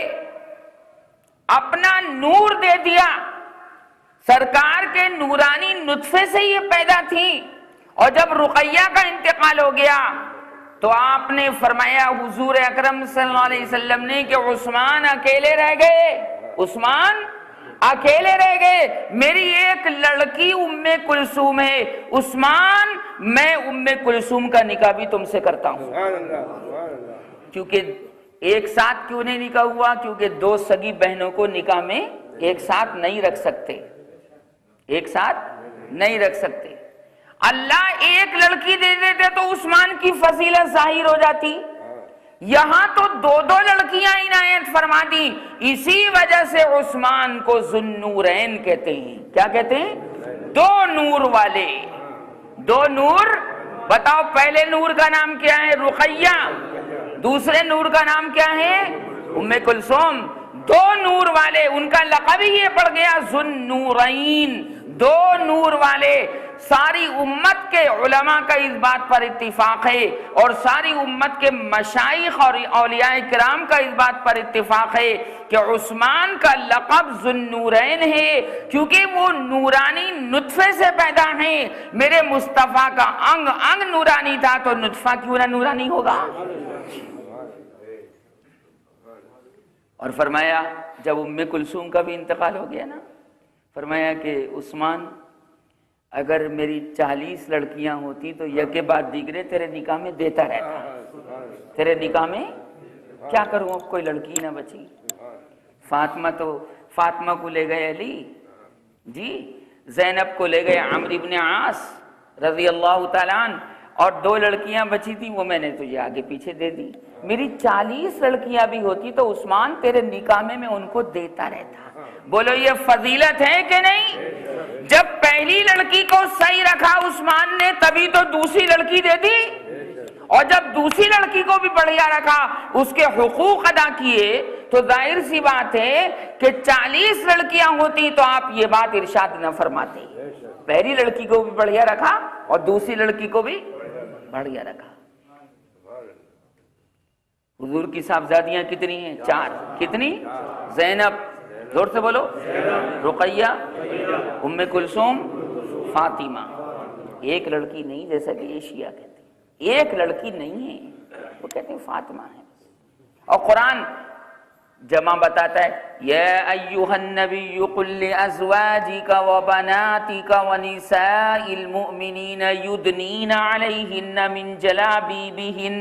اپنا نور دے دیا. سرکار کے نورانی نطفے سے یہ پیدا تھی. اور جب رقیہ کا انتقال ہو گیا تو آپ نے فرمایا حضور اکرم صلی اللہ علیہ وسلم نے کہ عثمان اکیلے رہ گئے. عثمان اکیلے رہ گئے. میری ایک لڑکی ام کلثوم ہے. عثمان میں ام کلثوم کا نکاح بھی تم سے کرتا ہوں. کیونکہ ایک ساتھ کیوں نہیں نکاح ہوا؟ کیونکہ دو سگی بہنوں کو نکاح میں ایک ساتھ نہیں رکھ سکتے. ایک ساتھ نہیں رکھ سکتے. اللہ ایک لڑکی دے دیتے تو عثمان کی فضیلت ظاہر ہو جاتی. یہاں تو دو لڑکیاں عنایت فرما دی. اسی وجہ سے عثمان کو ذوالنورین کہتے ہیں. کیا کہتے ہیں؟ دو نور والے. دو نور. بتاؤ پہلے نور کا نام کیا ہے؟ رقیہ. دوسرے نور کا نام کیا ہے؟ ام کلثوم. دو نور والے، ان کا لقب ہی یہ پڑ گیا ذوالنورین. دو نور والے. ساری امت کے علماء کا اس بات پر اتفاق ہے اور ساری امت کے مشائخ اور اولیاء کرام کا اس بات پر اتفاق ہے کہ عثمان کا لقب ذوالنورین ہے کیونکہ وہ نورانی نطفے سے پیدا ہیں. میرے مصطفیٰ کا انگ انگ نورانی تھا تو نطفہ کیوں نہ نورانی ہوگا؟ اور فرمایا جب ام کلثوم کا بھی انتقال ہو گیا نا، فرمایا کہ عثمان اگر میری 40 لڑکیاں ہوتی تو یک بعد دیگرے تیرے نکاح میں دیتا رہتا. تیرے نکاح میں کیا کروں؟ اب کوئی لڑکی نہ بچی. فاطمہ کو لے گئے علی جی، زینب کو لے گئے عمرو بن عاص رضی اللہ تعالیٰ عنہ، اور 2 لڑکیاں بچی تھی وہ میں نے تجھے آگے پیچھے دے دی. میری 40 لڑکیاں بھی ہوتی تو عثمان تیرے نکاح میں ان کو دیتا رہتا. بولو یہ فضیلت ہے کہ نہیں؟ جب پہلی لڑکی کو صحیح رکھا عثمان نے تبھی تو دوسری لڑکی دے دی. اور جب دوسری لڑکی کو بھی بڑھیا رکھا، اس کے حقوق ادا کیے، تو ظاہر سی بات ہے کہ 40 لڑکیاں ہوتی تو آپ یہ بات ارشاد نہ فرماتے. پہلی لڑکی کو بھی بڑھیا رکھا اور دوسری لڑکی کو بھی بڑھیا رکھا. حضور کی صاحبزادیاں کتنی ہیں؟ 4. کتنی؟ زینب، زور سے بولو، رقیہ، ام کلثوم، فاطمہ. ایک لڑکی نہیں جیسا کہ یہ شیعہ کہتے ہیں. ایک لڑکی نہیں ہے، وہ کہتے ہیں فاطمہ ہے. اور قرآن جمع بتاتا ہے یا ایھا النبی قل لازواجک وبناتک ونساء المؤمنین یدنین علیہن من جلابیبہن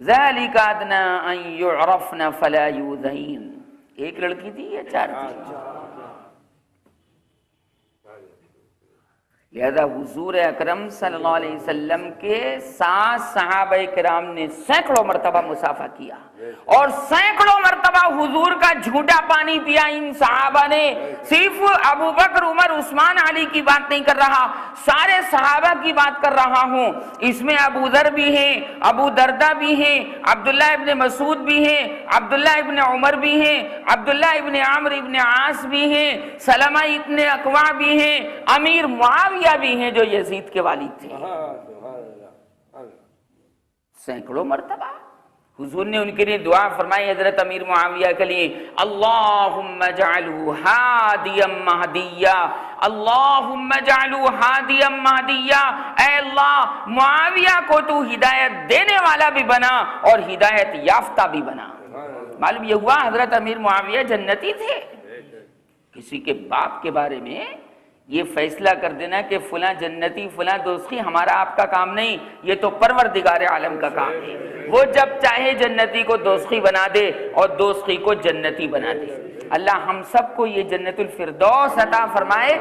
ذالک ادنی ان یعرفن فلا یؤذین. ایک لڑکی تھی یا چار تھی؟ لہذا حضور اکرم صلی اللہ علیہ وسلم کے 7 صحابہ کرام نے سینکڑوں مرتبہ مصافحہ کیا اور سینکڑوں مرتبہ حضور کا جھوٹا پانی پیا ان صحابہ نے. صرف ابو بکر عمر عثمان علی کی بات نہیں کر رہا، سارے صحابہ کی بات کر رہا ہوں. اس میں ابو ذر بھی ہیں، ابو دردہ بھی ہیں، عبداللہ ابن مسعود بھی ہیں، عبداللہ ابن عمر بھی ہیں، عبداللہ ابن عمرو ابن عاص بھی ہیں، سلمہ ابن اکوع بھی ہیں، امیر معاویہ بھی ہیں جو یزید کے والد تھے. سینکڑوں مرتبہ حضور نے ان کے لیے دعا فرمائی حضرت امیر معاویہ کے لیے، اللہم اجعلہ ہادیا مہدیا، اللہم اجعلہ ہادیا مہدیا، اے اللہ معاویہ کو تو ہدایت دینے والا بھی بنا اور ہدایت یافتہ بھی بنا. معلوم یہ ہوا حضرت امیر معاویہ جنتی تھے. کسی کے باپ کے بارے میں یہ فیصلہ کر دینا کہ فلاں جنتی فلاں دوزخی ہمارا آپ کا کام نہیں، یہ تو پروردگار عالم کا کام ہے. وہ جب چاہے جنتی کو دوزخی بنا دے اور دوزخی کو جنتی بنا دے. اللہ ہم سب کو یہ جنت الفردوس عطا فرمائے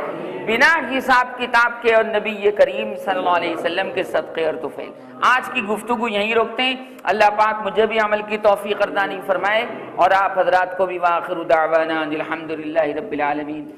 بنا حساب کتاب کے اور نبی کریم صلی اللہ علیہ وسلم کے صدقے اور طفیل. آج کی گفتگو یہیں روکتے ہیں. اللہ پاک مجھے بھی عمل کی توفیق عطا فرمائے اور آپ حضرات کو بھی. وآخر دعوانا الحمدللہ رب العالمین.